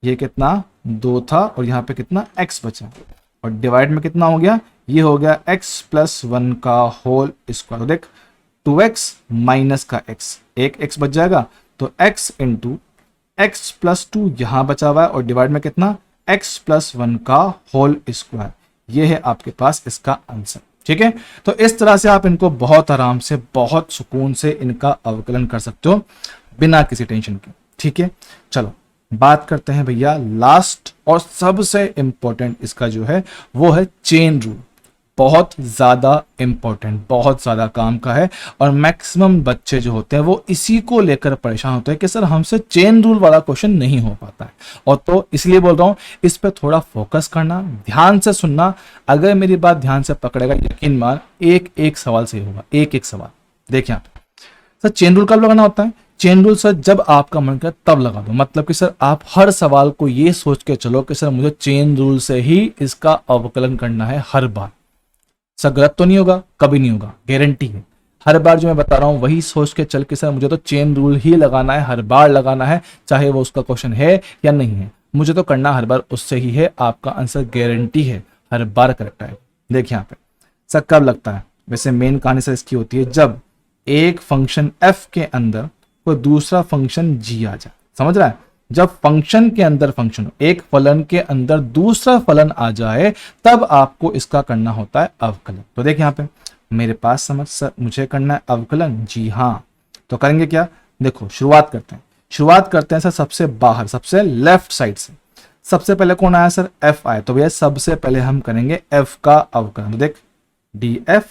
ये कितना 2 था और यहाँ पे कितना x बचा, और डिवाइड में कितना हो गया, ये हो गया x प्लस 1 का होल स्क्वायर। तो देख 2x माइनस का x, एक x बच जाएगा, तो x इंटू x प्लस 2 यहां बचा हुआ है और डिवाइड में कितना x प्लस 1 का होल स्क्वायर, ये है आपके पास इसका आंसर, ठीक है। तो इस तरह से आप इनको बहुत आराम से, बहुत सुकून से इनका अवकलन कर सकते हो बिना किसी टेंशन के, ठीक है। चलो बात करते हैं भैया लास्ट और सबसे इंपॉर्टेंट इसका जो है वो है चेन रूल। बहुत ज्यादा इंपॉर्टेंट, बहुत ज्यादा काम का है, और मैक्सिमम बच्चे जो होते हैं वो इसी को लेकर परेशान होते हैं कि सर हमसे चेन रूल वाला क्वेश्चन नहीं हो पाता है। और तो इसलिए बोल रहा हूं इस पे थोड़ा फोकस करना, ध्यान से सुनना। अगर मेरी बात ध्यान से पकड़ेगा यकीन मान एक एक सवाल सही होगा, एक एक सवाल। देखिए आप सर चेन रूल कब लगाना होता है, चेन रूल सर जब आपका मन करे तब लगा दो, मतलब कि सर आप हर सवाल को ये सोच के चलो कि सर मुझे चेन रूल से ही इसका अवकलन करना है हर बार। सर गलत तो नहीं होगा, कभी नहीं होगा, गारंटी है। हर बार जो मैं बता रहा हूं वही सोच के चल के सर मुझे तो चेन रूल ही लगाना है, हर बार लगाना है, चाहे वो उसका क्वेश्चन है या नहीं है, मुझे तो करना हर बार उससे ही है। आपका आंसर गारंटी है हर बार करेक्ट है। देखिए यहाँ पे सर कब लगता है, वैसे मेन कहानी सर इसकी होती है जब एक फंक्शन f के अंदर कोई दूसरा फंक्शन g आ जाए। समझ रहा है, जब फंक्शन के अंदर फंक्शन, एक फलन के अंदर दूसरा फलन आ जाए तब आपको इसका करना होता है अवकलन। तो देख यहाँ पे मेरे पास समझ सर मुझे करना है अवकलन, जी हाँ। तो करेंगे क्या, देखो शुरुआत करते हैं सर सबसे बाहर, सबसे लेफ्ट साइड से। सबसे पहले कौन आया सर, f आया, तो भैया सबसे पहले हम करेंगे f का अवकलन। तो देख df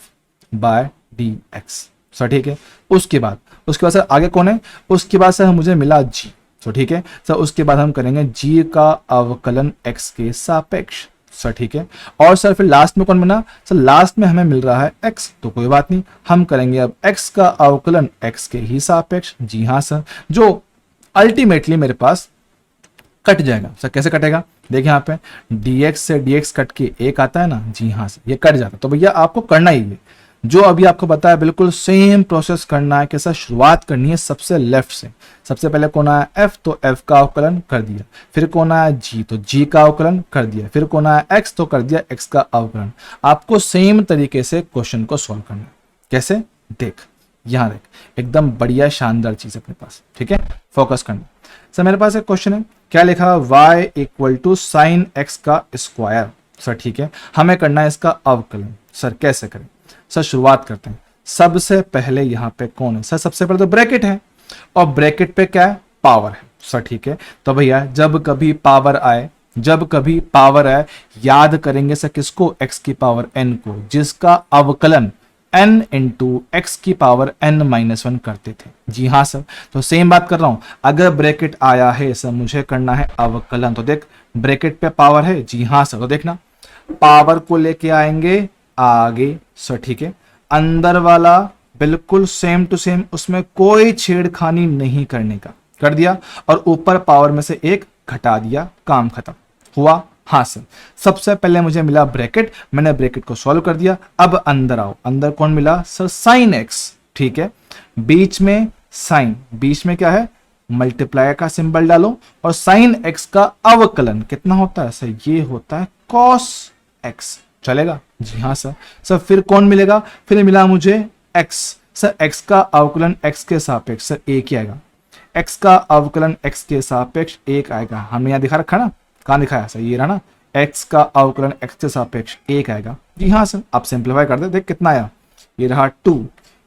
बाय dx सर, ठीक है। उसके बाद सर आगे कौन है, उसके बाद सर मुझे मिला g, तो ठीक है सर। उसके बाद हम करेंगे g का अवकलन x के सापेक्ष सर, ठीक है। और सर फिर लास्ट में कौन बना सर, लास्ट में हमें मिल रहा है x, तो कोई बात नहीं, हम करेंगे अब x का अवकलन x के ही सापेक्ष, जी हाँ सर, जो अल्टीमेटली मेरे पास कट जाएगा सर। कैसे कटेगा, देखिए यहाँ पे dx से dx कट के एक आता है ना, जी हाँ सर, ये कट जाता है। तो भैया आपको करना ही है जो अभी आपको बताया, बिल्कुल सेम प्रोसेस करना है। कैसा, शुरुआत करनी है सबसे लेफ्ट से। सबसे पहले कौन आया f, तो f का अवकलन कर दिया। फिर कौन आया g, तो g का अवकलन कर दिया। फिर कौन आया x, तो कर दिया x का अवकलन। आपको सेम तरीके से क्वेश्चन को सॉल्व करना है। कैसे, देख यहाँ देख, एकदम बढ़िया शानदार चीज अपने पास, ठीक है, फोकस करना। सर मेरे पास एक क्वेश्चन है, क्या लिखा, y equal to sine x का स्क्वायर सर, ठीक है। हमें करना है इसका अवकलन। सर कैसे करें, सर शुरुआत करते हैं। सबसे पहले यहाँ पे कौन है सर, सबसे पहले तो ब्रैकेट है, और ब्रैकेट पे क्या है, पावर है सर, ठीक है। तो भैया जब कभी पावर आए, याद करेंगे सर किसको, x की पावर n को, जिसका अवकलन n इंटू एक्स की पावर n-1 करते थे, जी हाँ सर। तो सेम बात कर रहा हूं, अगर ब्रैकेट आया है सर मुझे करना है अवकलन। तो देख ब्रैकेट पे पावर है, जी हाँ सर, तो देखना पावर को लेके आएंगे आगे सर, ठीक है। अंदर वाला बिल्कुल सेम टू सेम, उसमें कोई छेड़खानी नहीं करने का, कर दिया। और ऊपर पावर में से एक घटा दिया, काम खत्म हुआ। हाँ सर, सबसे पहले मुझे मिला ब्रैकेट, मैंने ब्रैकेट को सॉल्व कर दिया। अब अंदर आओ, अंदर कौन मिला सर, साइन एक्स, ठीक है। बीच में साइन, बीच में क्या है, मल्टीप्लाई का सिंबल डालो, और साइन एक्स का अवकलन कितना होता है सर, ये होता है कॉस एक्स, चलेगा, जी हाँ सर। सर फिर कौन मिलेगा, फिर मिला मुझे x सर, x का अवकलन x के सापेक्ष सर एक ही आएगा, x का अवकलन x के सापेक्ष एक आएगा। हमने यहाँ दिखा रखा ना, कहाँ दिखाया सर, ये रहा ना, x का अवकलन x के सापेक्ष एक आएगा, जी हाँ सर। आप सिंप्लीफाई कर दे, देख कितना आया, ये रहा 2,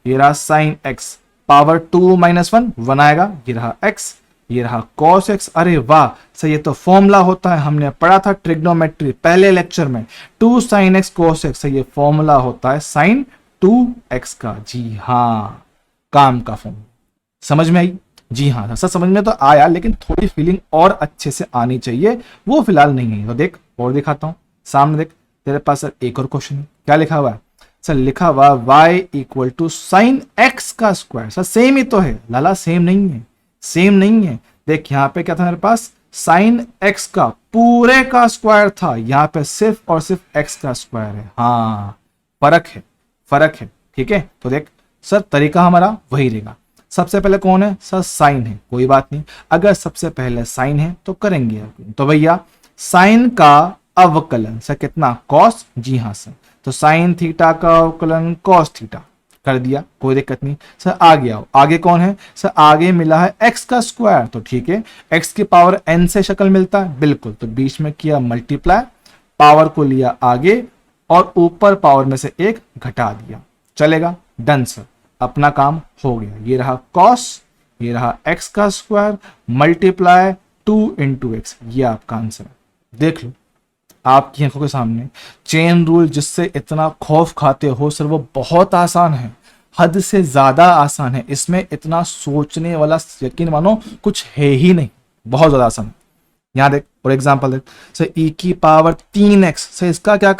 ये रहा साइन x पावर 2-1 1 आएगा, ये रहा x, ये रहा cos x। अरे वाह सर, ये तो फॉर्मूला होता है, हमने पढ़ा था ट्रिग्नोमेट्री पहले लेक्चर में, 2 sin x cos x, ये फॉर्मूला होता है sin 2x का, जी हाँ, काम का फॉर्मूला। समझ में आई, जी हाँ सर, समझ में तो आया, लेकिन थोड़ी फीलिंग और अच्छे से आनी चाहिए, वो फिलहाल नहीं है। तो देख और दिखाता हूं, सामने देख, तेरे पास सर एक और क्वेश्चन है, क्या लिखा हुआ है सर, लिखा हुआ y equal to sine x का स्क्वायर। सर सेम ही तो है लाला, सेम नहीं है, सेम नहीं है। देख यहाँ पे क्या था मेरे पास, साइन एक्स का पूरे का स्क्वायर था, यहाँ पे सिर्फ और सिर्फ एक्स का स्क्वायर है। हाँ फर्क है, ठीक है। तो देख सर तरीका हमारा वही रहेगा, सबसे पहले कौन है सर, साइन है, कोई बात नहीं, अगर सबसे पहले साइन है तो करेंगे। तो भैया साइन का अवकलन सर कितना, कॉस, जी हाँ सर। तो साइन थीटा का अवकलन कॉस थीटा कर दिया, कोई दिक्कत नहीं सर। आगे आओ, आगे कौन है सर, आगे मिला है एक्स का स्क्वायर, तो ठीक है, एक्स की पावर n से शक्ल मिलता है, बिल्कुल। तो बीच में किया मल्टीप्लाई, पावर को लिया आगे, और ऊपर पावर में से एक घटा दिया, चलेगा, डन सर, अपना काम हो गया। ये रहा कॉस, ये रहा एक्स का स्क्वायर मल्टीप्लाई 2 इंटू एक्स, ये आपका आंसर है। देख लो आपकी आंखों के सामने चेन रूल, जिससे इतना खौफ खाते हो सर, वो बहुत आसान है, हद से ज्यादा आसान है। इसमें इतना सोचने वाला यकीन मानो कुछ है ही नहीं, बहुत ज्यादा आसान है। यहाँ देख फॉर एग्जांपल देख सर, e की पावर 3x सर, इसका क्या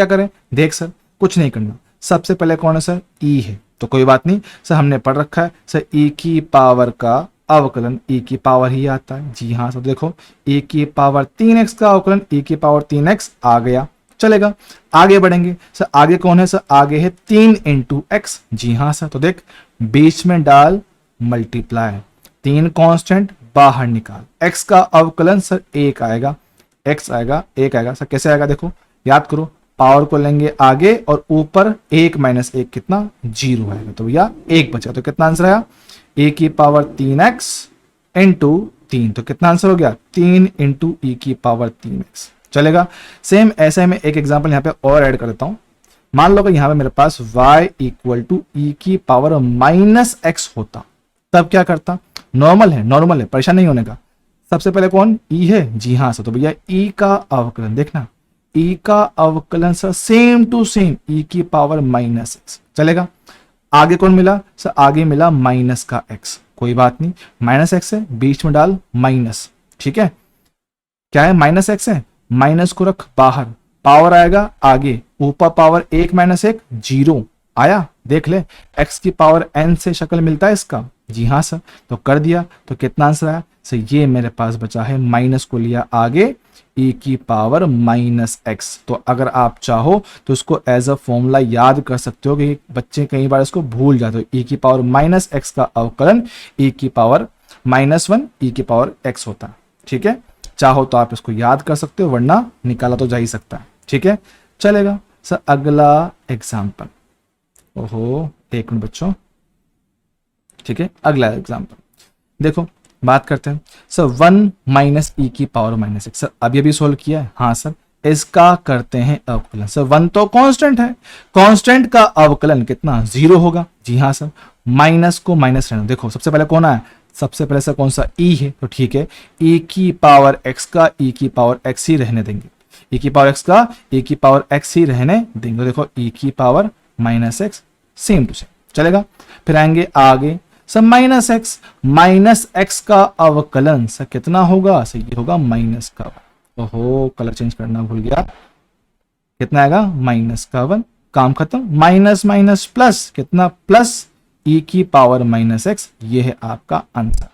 करें, देख सर कुछ नहीं करना। सबसे पहले कौन है सर, e है, तो कोई बात नहीं सर, हमने पढ़ रखा है सर e की पावर का अवकलन e की पावर ही आता है। जी हाँ सर, देखो e की पावर 3x का अवकलन e की पावर 3x आ गया, चलेगा। आगे बढ़ेंगे सर, आगे कौन है सर, आगे है 3 इंटू एक्स। जी हाँ सर, तो देख बीच में डाल मल्टीप्लाई, 3 कांस्टेंट बाहर निकाल, x का अवकलन सर 1 आएगा, x आएगा 1 आएगा सर। कैसे आएगा देखो, याद करो, पावर को लेंगे आगे और ऊपर 1 माइनस 1 कितना 0 आएगा, तो भैया 1 बचा, तो कितना आंसर आया e की पावर 3x इंटू 3, तो कितना आंसर हो गया 3 इंटू e की पावर 3x, चलेगा। सेम ऐसे में एक एग्जांपल यहाँ पे और ऐड कर देता हूं। मान लो कि यहाँ पे मेरे पास y इक्वल टू e की पावर माइनस x होता, तब क्या करता, नॉर्मल है, परेशान नहीं होने का। सबसे पहले कौन e है, जी हाँ सर, तो भैया e का अवकलन देखना, e का अवकलन sir same to same e की पावर माइनस x, चलेगा। आगे कौन मिला सर, आगे मिला माइनस का x, कोई बात नहीं, माइनस x है, बीच में डाल माइनस, ठीक है। क्या है, माइनस x है, माइनस को रख बाहर, पावर आएगा आगे, ऊपर पावर 1 माइनस 1 0 आया, देख ले x की पावर n से शक्ल मिलता है इसका, जी हाँ सर, तो कर दिया, तो कितना आंसर आया सर, ये मेरे पास बचा है, माइनस को लिया आगे e की पावर माइनस x। तो अगर आप चाहो तो इसको एज अ फॉर्मूला याद कर सकते हो कि बच्चे कई बार इसको भूल जाते हो, e की पावर माइनस x का अवकलन e की पावर -1 e की पावर x होता है, ठीक है। चाहो तो आप इसको याद कर सकते हो, वरना निकाला तो जा ही सकता है, ठीक है, चलेगा सर। अगला एग्जाम्पल, ओहो एक मिनट बच्चों, ठीक है, अगला एग्जाम्पल देखो, बात करते हैं सर 1 माइनस ई की पावर माइनस 1। सर अभी अभी सोल्व किया है, हाँ सर, इसका करते हैं अवकलन। सर 1 तो कांस्टेंट है, कांस्टेंट का अवकलन कितना 0 होगा, जी हाँ सर, माइनस को माइनस रहना। देखो सबसे पहले कौन आया, सबसे पहले सर कौन सा e है, तो ठीक है, e की पावर x का e की पावर x ही रहने देंगे, e की पावर x का e की पावर x ही रहने देंगे। देखो e की power minus x same to same, चलेगा। फिर आएंगे आगे सर माइनस x का अवकलन सर कितना होगा, सर ये होगा माइनस का 1। ओहो कलर चेंज करना भूल गया, कितना आएगा माइनस का 1, काम खत्म, माइनस माइनस प्लस कितना प्लस e की पावर माइनस x, ये है आपका आंसर,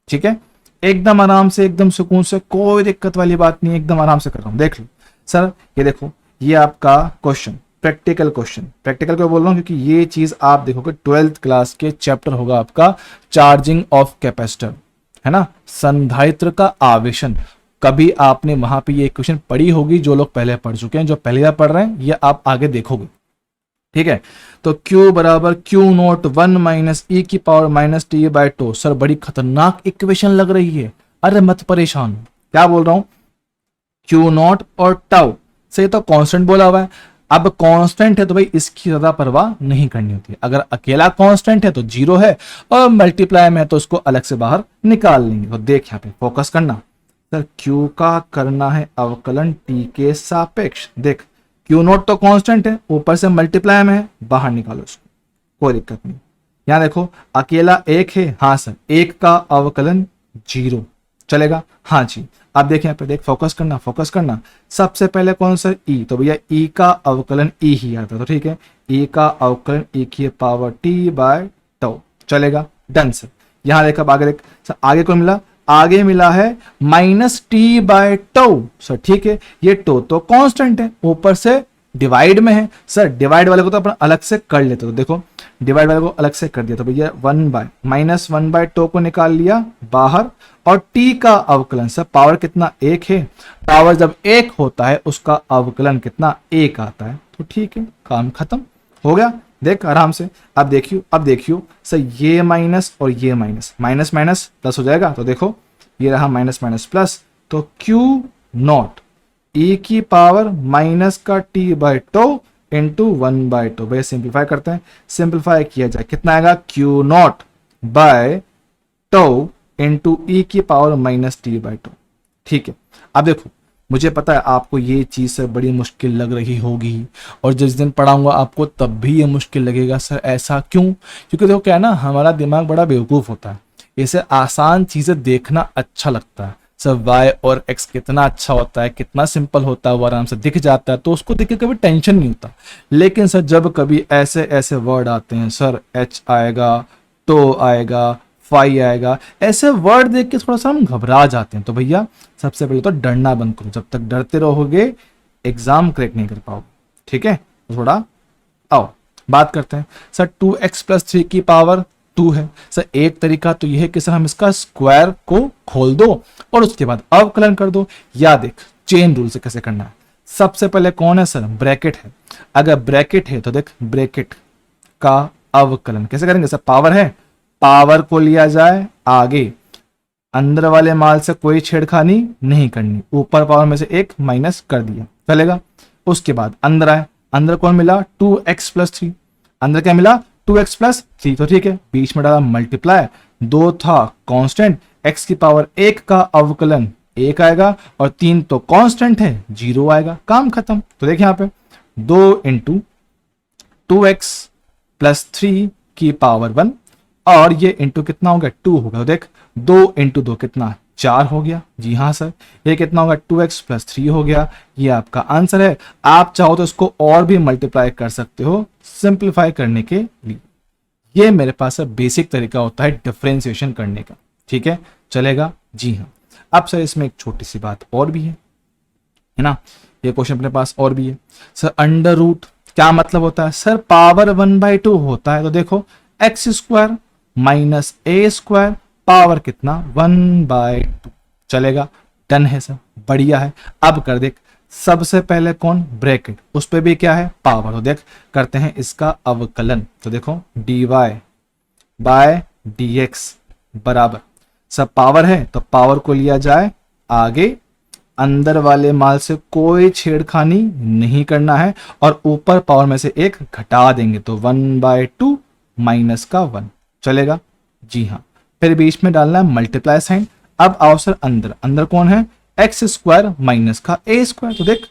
ठीक है। एकदम आराम से, एकदम सुकून से, कोई दिक्कत वाली बात नहीं, एकदम आराम से कर रहा हूं, देख लो सर। ये देखो, ये आपका क्वेश्चन, प्रैक्टिकल क्वेश्चन, प्रैक्टिकल क्यों बोल रहा हूं, क्योंकि ये चीज आप देखोगे 12th क्लास के चैप्टर होगा आपका चार्जिंग ऑफ कैपेसिटर, है ना, संधारित्र का आवेशन। कभी आपने वहां पे ये क्वेश्चन पढ़ी होगी, जो लोग पहले पढ़ चुके हैं, जो पहली बार पढ़ रहे हैं, ये आप आगे देखोगे, ठीक है। तो Q बराबर Q0 1 माइनस e की power minus T by two. Sir बड़ी खतरनाक इक्वेशन लग रही है, अरे मत परेशान, क्या बोल रहा हूं, Q0 और टाउ से तो कांस्टेंट बोला हुआ है। अब कांस्टेंट है तो भाई इसकी ज्यादा परवाह नहीं करनी होती है, अगर अकेला कांस्टेंट है तो 0 है, और मल्टीप्लाई में है तो उसको अलग से बाहर निकाल लेंगे। तो देख यहाँ पे फोकस करना, सर Q का करना है अवकलन t के सापेक्ष। देख Q0 तो कांस्टेंट है, ऊपर से मल्टीप्लाई में है, बाहर निकालो उसको, कोई दिक्कत नहीं। यहां देखो अकेला 1 है, हाँ सर, 1 का अवकलन 0, चलेगा, हाँ जी। अब देख यहाँ पे, देख फोकस करना, फोकस करना। सबसे पहले कौन सा e, तो भैया e का अवकलन e ही आता, तो ठीक है, e का अवकलन e की पावर t बाय टू, चलेगा, डन सर। यहां देख, अब आगे देख सर, आगे कौन मिला, आगे मिला है minus T by two, sir ठीक है, ये टू तो कांस्टेंट है, ऊपर से डिवाइड में है, सर डिवाइड वाले को तो अपन अलग से कर लेते, तो देखो डिवाइड वाले को अलग से कर दिया, तो भैया 1 बाय माइनस 1 बाय टू को निकाल लिया बाहर, और t का अवकलन सर पावर कितना 1 है, पावर जब 1 होता है उसका अवकलन कितना 1 आता है, तो ठीक है, काम खत्म हो गया। देख आराम से, अब देखियो सर, ये माइनस और ये माइनस, माइनस माइनस प्लस हो जाएगा, तो देखो ये रहा माइनस माइनस प्लस, तो Q0 e की पावर माइनस का t by two into 1 by two. भैया सिंप्लीफाई करते हैं, सिंप्लीफाई किया जाए कितना आएगा, Q0 by two into e की power minus T by two, ठीक है। अब देखो मुझे पता है आपको ये चीज से बड़ी मुश्किल लग रही होगी, और जिस दिन पढ़ाऊंगा आपको तब भी ये मुश्किल लगेगा, सर ऐसा क्यों, क्योंकि देखो क्या है ना, हमारा दिमाग बड़ा बेवकूफ होता है, इसे आसान चीजें देखना अच्छा लगता है, सर y और x कितना अच्छा होता है, कितना सिंपल होता है, वो आराम से दिख जाता है, तो उसको देख के कभी टेंशन नहीं होता। लेकिन सर जब कभी ऐसे ऐसे वर्ड आते हैं, सर h आएगा, तो आएगा, फाई आएगा, ऐसे वर्ड देख के थोड़ा सा हम घबरा जाते हैं। तो भैया सबसे पहले तो डरना बंद करो, जब तक डरते रहोगे एग्जाम क्रैक नहीं कर पाओगे, ठीक है। थोड़ा आओ बात करते हैं। सर 2x+3 की पावर 2 है। सर एक तरीका तो यह है कि सर हम इसका स्क्वायर को खोल दो और उसके बाद अवकलन कर दो, या देख चेन रूल से कैसे करना है। सबसे पहले कौन है सर, ब्रैकेट है। अगर ब्रैकेट है तो देख ब्रैकेट का अवकलन कैसे करेंगे सर, पावर है, पावर को लिया जाए आगे, अंदर वाले माल से कोई छेड़खानी नहीं करनी, ऊपर पावर में से एक माइनस कर दिया चलेगा। उसके बाद अंदर आए, अंदर कौन मिला 2x+3, अंदर क्या मिला 2x+3, तो ठीक है। बीच में डाला मल्टीप्लाई, 2 था कांस्टेंट, x की पावर 1 का अवकलन 1 आएगा और 3 तो कांस्टेंट है 0 आएगा, काम खत्म। तो देखिए यहाँ पे 2 × 2x+3 की पावर 1 और ये इंटू कितना हो गया 2 हो गया। तो देख 2 × 2 कितना 4 हो गया। जी हाँ सर, ये कितना होगा 2x+3 हो गया। ये आपका आंसर है। आप चाहो तो इसको और भी मल्टीप्लाई कर सकते हो सिंप्लीफाई करने के लिए। ये मेरे पास बेसिक तरीका होता है डिफरेंशिएशन करने का, ठीक है, चलेगा। जी हाँ, अब सर इसमें एक छोटी सी बात और भी है ना, ये क्वेश्चन अपने पास और भी है। सर अंडर रूट क्या मतलब होता है, सर पावर 1/2 होता है। तो देखो x² माइनस a² पावर कितना 1/2 चलेगा, डन है सर, बढ़िया है। अब कर देख, सबसे पहले कौन ब्रैकेट, उस पे भी क्या है पावर। तो देख करते हैं इसका अवकलन। तो देखो dy/dx बराबर, सब पावर है तो पावर को लिया जाए आगे, अंदर वाले माल से कोई छेड़खानी नहीं करना है और ऊपर पावर में से एक घटा देंगे तो 1/2 माइनस का 1 चलेगा। जी हाँ, फिर बीच में डालना है मल्टीप्लाई साइन। अब आओ सर अंदर, अंदर कौन है x² माइनस का a²। तो देख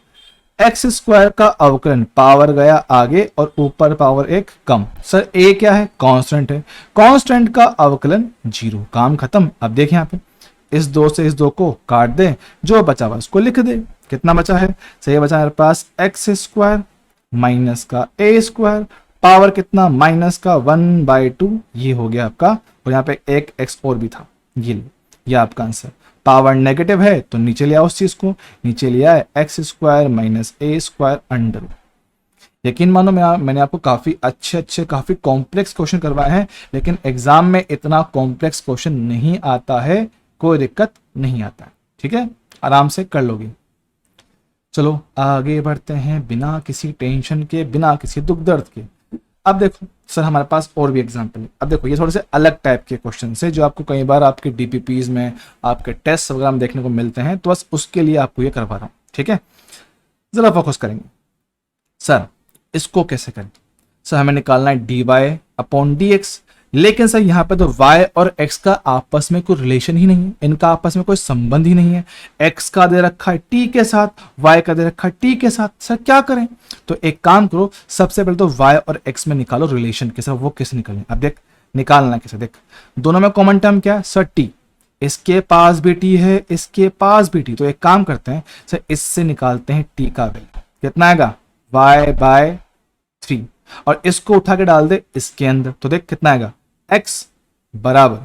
x² का अवकलन, पावर गया आगे और ऊपर पावर एक कम। सर a क्या है कांस्टेंट है, कांस्टेंट का अवकलन 0, काम खत्म। अब देखें यहाँ पे इस 2 से इस 2 को काट दे, जो बचा हुआ उसको लिख दे। कितना बचा है, सही बचा मेरे पास x² माइनस का a², पावर कितना माइनस का 1/2, ये हो गया आपका। और यहाँ पे एक x और भी था, ये आपका आंसर। पावर नेगेटिव है तो नीचे ले आओ उस चीज को, नीचे ले आए x² माइनस a² अंडर। यकीन मानो मैंने आपको काफी अच्छे काफी कॉम्प्लेक्स क्वेश्चन करवाए हैं, लेकिन एग्जाम में इतना कॉम्प्लेक्स क्वेश्चन नहीं आता है, कोई दिक्कत नहीं आता है, ठीक है, आराम से कर लोगे। चलो आगे बढ़ते हैं बिना किसी टेंशन के, बिना किसी दुख दर्द के। अब देखो सर हमारे पास और भी एग्जाम्पल है। अब देखो ये थोड़े से अलग टाइप के क्वेश्चन है जो आपको कई बार आपके डीपीपीज में, आपके टेस्ट वगैरह में देखने को मिलते हैं, तो बस उसके लिए आपको ये करवा रहा हूँ, ठीक है। जरा फोकस करेंगे। सर इसको कैसे करें, सर हमें निकालना है dy/dx, लेकिन सर यहाँ पे तो y और x का आपस में कोई रिलेशन ही नहीं है, इनका आपस में कोई संबंध ही नहीं है। x का दे रखा है t के साथ, y का दे रखा है t के साथ, सर क्या करें। तो एक काम करो, सबसे पहले तो y और x में निकालो रिलेशन के साथ, वो कैसे निकालें। अब देख निकालना कैसे, देख दोनों में कॉमन टर्म क्या है सर t, इसके पास भी t है, इसके पास भी t, तो एक काम करते हैं सर इससे निकालते हैं t का वैल्यू, कितना आएगा y/3, और इसको उठा के डाल दे इसके अंदर, तो देख कितना आएगा x बराबर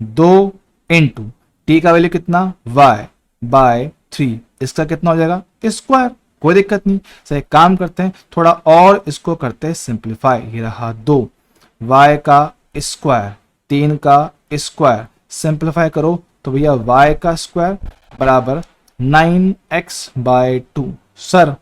2 × t का वैल्यू कितना y/3, इसका कितना हो जाएगा स्क्वायर, कोई दिक्कत नहीं। सर एक काम करते हैं थोड़ा और इसको करते हैं सिंप्लीफाई, ये रहा 2 y का स्क्वायर 3 का स्क्वायर, सिंप्लीफाई करो तो भैया y का स्क्वायर बराबर 9x/2। सर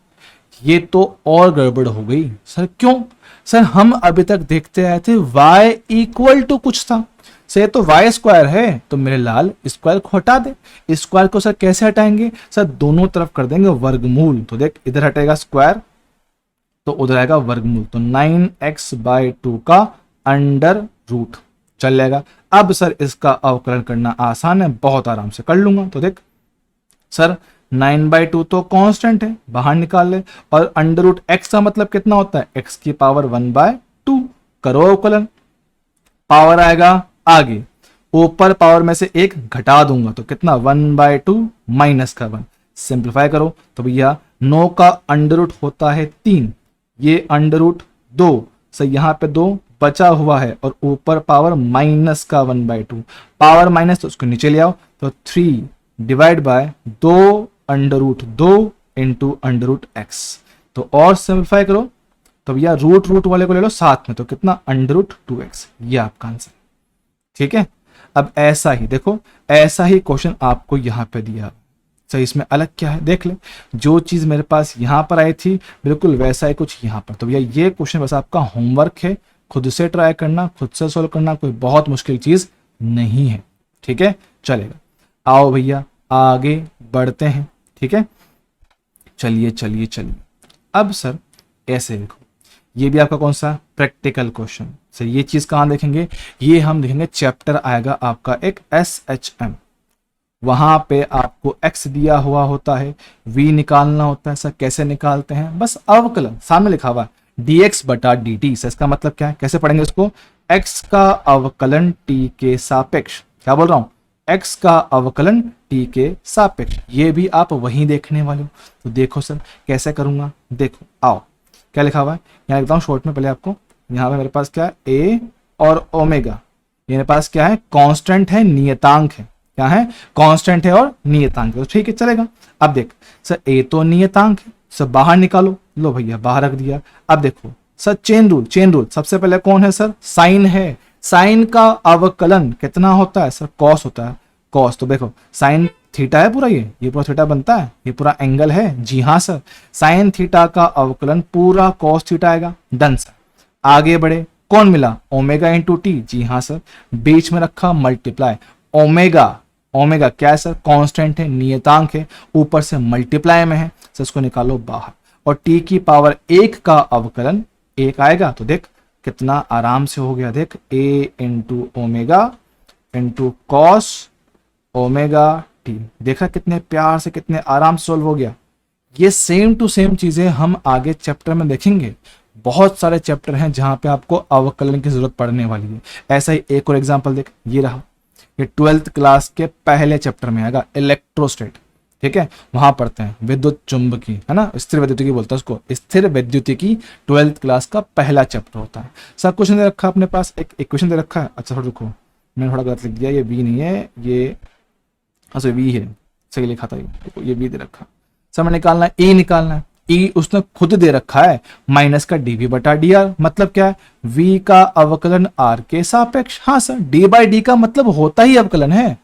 ये तो और गड़बड़ हो गई। सर क्यों, सर हम अभी तक देखते आए थे y = कुछ था, सर तो y² है, तो मेरे लाल स्क्वायर को हटा दे। स्क्वायर को सर कैसे हटाएंगे, सर दोनों तरफ कर देंगे वर्गमूल, तो देख इधर हटेगा स्क्वायर तो उधर आएगा वर्गमूल, तो 9x/2 का अंडर रूट चल जाएगा। अब सर इसका अवकलन करना आसान है, बहुत आराम से कर लूंगा। तो देख सर 9/2 तो कांस्टेंट है, बाहर निकाल ले, और अंडर रूट x का मतलब कितना होता है x की पावर 1/2, करो अवकलन, पावर आएगा आगे, ऊपर पावर में से एक घटा दूंगा तो कितना 1/2 माइनस का 1। सिंप्लीफाई करो तो भैया 9 का अंडर रूट होता है 3, ये अंडर रूट 2, सो यहाँ पे 2 बचा हुआ है और ऊपर पावर माइनस का 1/2, पावर माइनस तो उसको नीचे ले आओ तो 3 divide by 2 under root 2 into under root x. तो और सिंप्लीफाई करो तो भैया रूट रूट वाले को ले लो साथ में तो कितना अंडर रूट 2x, ये आपका आंसर। ठीक है, अब ऐसा ही देखो, ऐसा ही क्वेश्चन आपको यहां पे दिया, तो इसमें अलग क्या है देख ले। जो चीज मेरे पास यहां पर आई थी बिल्कुल वैसा ही कुछ यहां पर। तो भैया ये क्वेश्चन बस आपका होमवर्क है, खुद से ट्राई करना, खुद से सोल्व करना, कोई बहुत मुश्किल चीज नहीं है। ठीक है, चलेगा, आओ भैया आगे बढ़ते हैं। ठीक है, चलिए चलिए चलिए। अब सर ऐसे देखो, ये भी आपका कौन सा प्रैक्टिकल क्वेश्चन। सर ये चीज कहां देखेंगे, ये हम देखेंगे चैप्टर आएगा आपका एक SHM, वहां पे आपको x दिया हुआ होता है, v निकालना होता है। सर कैसे निकालते हैं, बस अवकलन सामने लिखा हुआ dx बटा dt। सर इसका मतलब क्या है, कैसे पढ़ेंगे इसको, x का अवकलन t के सापेक्ष, क्या बोल रहा हूं, x का अवकलन t के सापेक्ष, ये भी आप वहीं देखने वाले हो। तो देखो सर कैसे करूंगा, देखो आओ क्या लिखा हुआ है, यहाँ लिखता हूँ शॉर्ट में पहले आपको। यहाँ पे मेरे पास क्या है, a और ओमेगा, ये मेरे पास क्या है, कांस्टेंट है, नियतांक है, क्या है, कांस्टेंट है और नियतांक है। तो ठीक है चलेगा। अब देख सर a तो नियतांक है, सर बाहर निकालो, लो भैया बाहर रख दिया। अब देखो sir chain rule, chain rule सबसे पहले कौन है सर, साइन है, साइन का अवकलन कितना होता है सर, कॉस होता है, कॉस। तो देखो साइन थीटा है पूरा, ये पूरा थीटा बनता है, ये पूरा एंगल है, जी हाँ सर, साइन थीटा का अवकलन पूरा कॉस थीटा आएगा। डन सर, आगे बढ़े, कौन मिला, ओमेगा इंटू टी, जी हाँ सर, बीच में रखा मल्टीप्लाई, ओमेगा, ओमेगा क्या है सर, कांस्टेंट है, नियतांक है, ऊपर से मल्टीप्लाई में है, सर इसको निकालो बाहर, और टी की पावर 1 का अवकलन 1 आएगा। तो देख कितना आराम से हो गया, देख a into omega into cos omega T, देखा कितने प्यार से, कितने आराम से सोल्व हो गया। ये सेम टू सेम चीजें हम आगे चैप्टर में देखेंगे, बहुत सारे चैप्टर हैं जहां पे आपको अवकलन की जरूरत पड़ने वाली है। ऐसा ही एक और एग्जांपल देख, ये रहा, ये 12th क्लास के पहले चैप्टर में आएगा इलेक्ट्रोस्टेट। ठीक है, वहां पढ़ते हैं विद्युत चुंबकी, है ना, स्थिर विद्युतिकी बोलता है उसको, स्थिर विद्युतिकी 12th क्लास का पहला चैप्टर होता है। सब क्वेश्चन दे रखा है अपने पास, एक इक्वेशन दे रखा है, अच्छा थोड़ा रुको मैंने थोड़ा गलत लिख दिया, ये बी नहीं है, ये अच्छा वी है, सही लिखा था, ये बी दे रखा। सब में निकालना है, ए निकालना है, ई उसने खुद दे रखा है माइनस का डीवी बटा डी आर, मतलब क्या है, वी का अवकलन आर के सापेक्ष। हाँ सर, डी बाई डी का मतलब होता ही अवकलन है,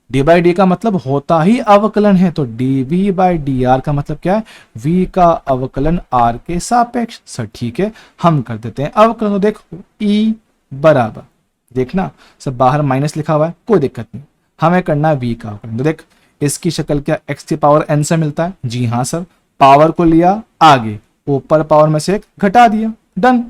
डी बाई डी का मतलब होता ही अवकलन है, तो D V by D R का मतलब क्या है, वी का अवकलन आर के सापेक्ष। सर ठीक है, हम कर देते हैं अवकलन। तो देखो ई बराबर, देखना सब बाहर माइनस लिखा हुआ है, कोई दिक्कत नहीं, हमें करना है वी का अवकलन। तो देख इसकी शक्ल क्या, एक्स की पावर एन से मिलता है, जी हाँ सर, पावर को लिया आगे, ऊपर पावर में से एक घटा दिया, डन।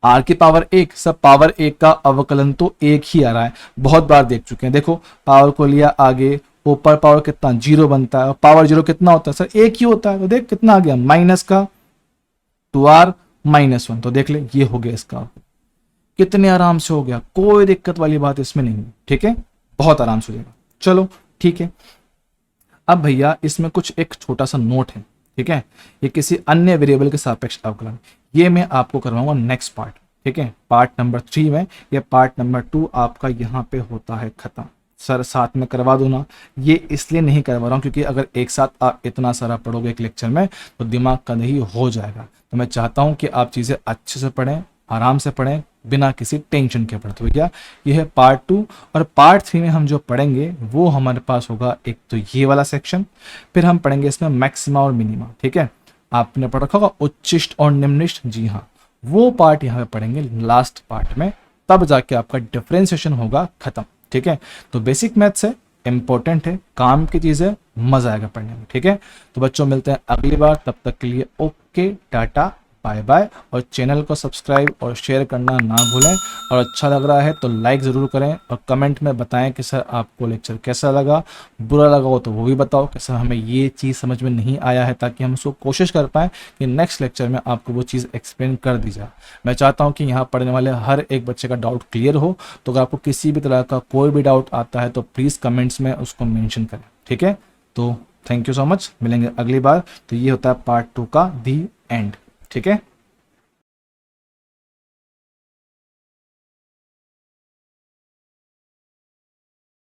आर की पावर 1, सब पावर 1 का अवकलन तो 1 ही आ रहा है, बहुत बार देख चुके हैं। देखो पावर को लिया आगे, ऊपर पावर कितना 0 बनता है, और पावर 0 कितना होता है सर, 1 ही होता है। तो देख कितना आ गया, माइनस का 2r माइनस 1। तो देख ले ये हो गया इसका, कितने आराम से हो गया, कोई दिक्कत वाली बात इसमें नहीं। ठीक है, बहुत आराम से हो जाएगा। चलो ठीक है, अब भैया इसमें कुछ एक छोटा सा नोट है। ठीक है, ये किसी अन्य वेरिएबल के सापेक्ष अवकलन, ये मैं आपको करवाऊंगा नेक्स्ट पार्ट। ठीक है, पार्ट नंबर 3 में, या पार्ट नंबर 2 आपका यहाँ पे होता है खत्म। सर साथ में करवा दो ना, ये इसलिए नहीं करवा रहा हूँ क्योंकि अगर एक साथ आप इतना सारा पढ़ोगे एक लेक्चर में तो दिमाग का नहीं हो जाएगा। तो मैं चाहता हूँ कि आप चीज़ें अच्छे से पढ़ें, आराम से पढ़ें, बिना किसी टेंशन के पढ़ते। तो भैया ये है पार्ट 2, और पार्ट 3 में हम जो पढ़ेंगे वो हमारे पास होगा एक तो ये वाला सेक्शन, फिर हम पढ़ेंगे इसमें मैक्सिमा और मिनिमा। ठीक है, आपने पढ़ रखा होगा उच्चिष्ट और निम्निष्ट, जी हाँ, वो पार्ट यहाँ पे पढ़ेंगे लास्ट पार्ट में, तब जाके आपका डिफरेंशिएशन होगा खत्म। ठीक है, तो बेसिक मैथ्स है, इंपॉर्टेंट है, काम की चीज है, मजा आएगा पढ़ने में। ठीक है, तो बच्चों मिलते हैं अगली बार, तब तक के लिए ओके, टाटा। Bye bye. और चैनल को सब्सक्राइब और शेयर करना ना भूलें, और अच्छा लग रहा है तो लाइक ज़रूर करें और कमेंट में बताएं कि सर आपको लेक्चर कैसा लगा। बुरा लगा हो तो वो भी बताओ कि सर हमें ये चीज़ समझ में नहीं आया है, ताकि हम उसको कोशिश कर पाएँ कि नेक्स्ट लेक्चर में आपको वो चीज़ एक्सप्लेन कर दी जाए। मैं चाहता हूँ कि यहाँ पढ़ने वाले हर एक बच्चे का डाउट क्लियर हो। तो अगर आपको किसी भी तरह का कोई भी डाउट आता है तो प्लीज़ कमेंट्स में उसको मेंशन करें, ठीक है। तो थैंक यू सो मच, मिलेंगे अगली बार। तो ये होता है पार्ट 2 का दी एंड, ठीक है।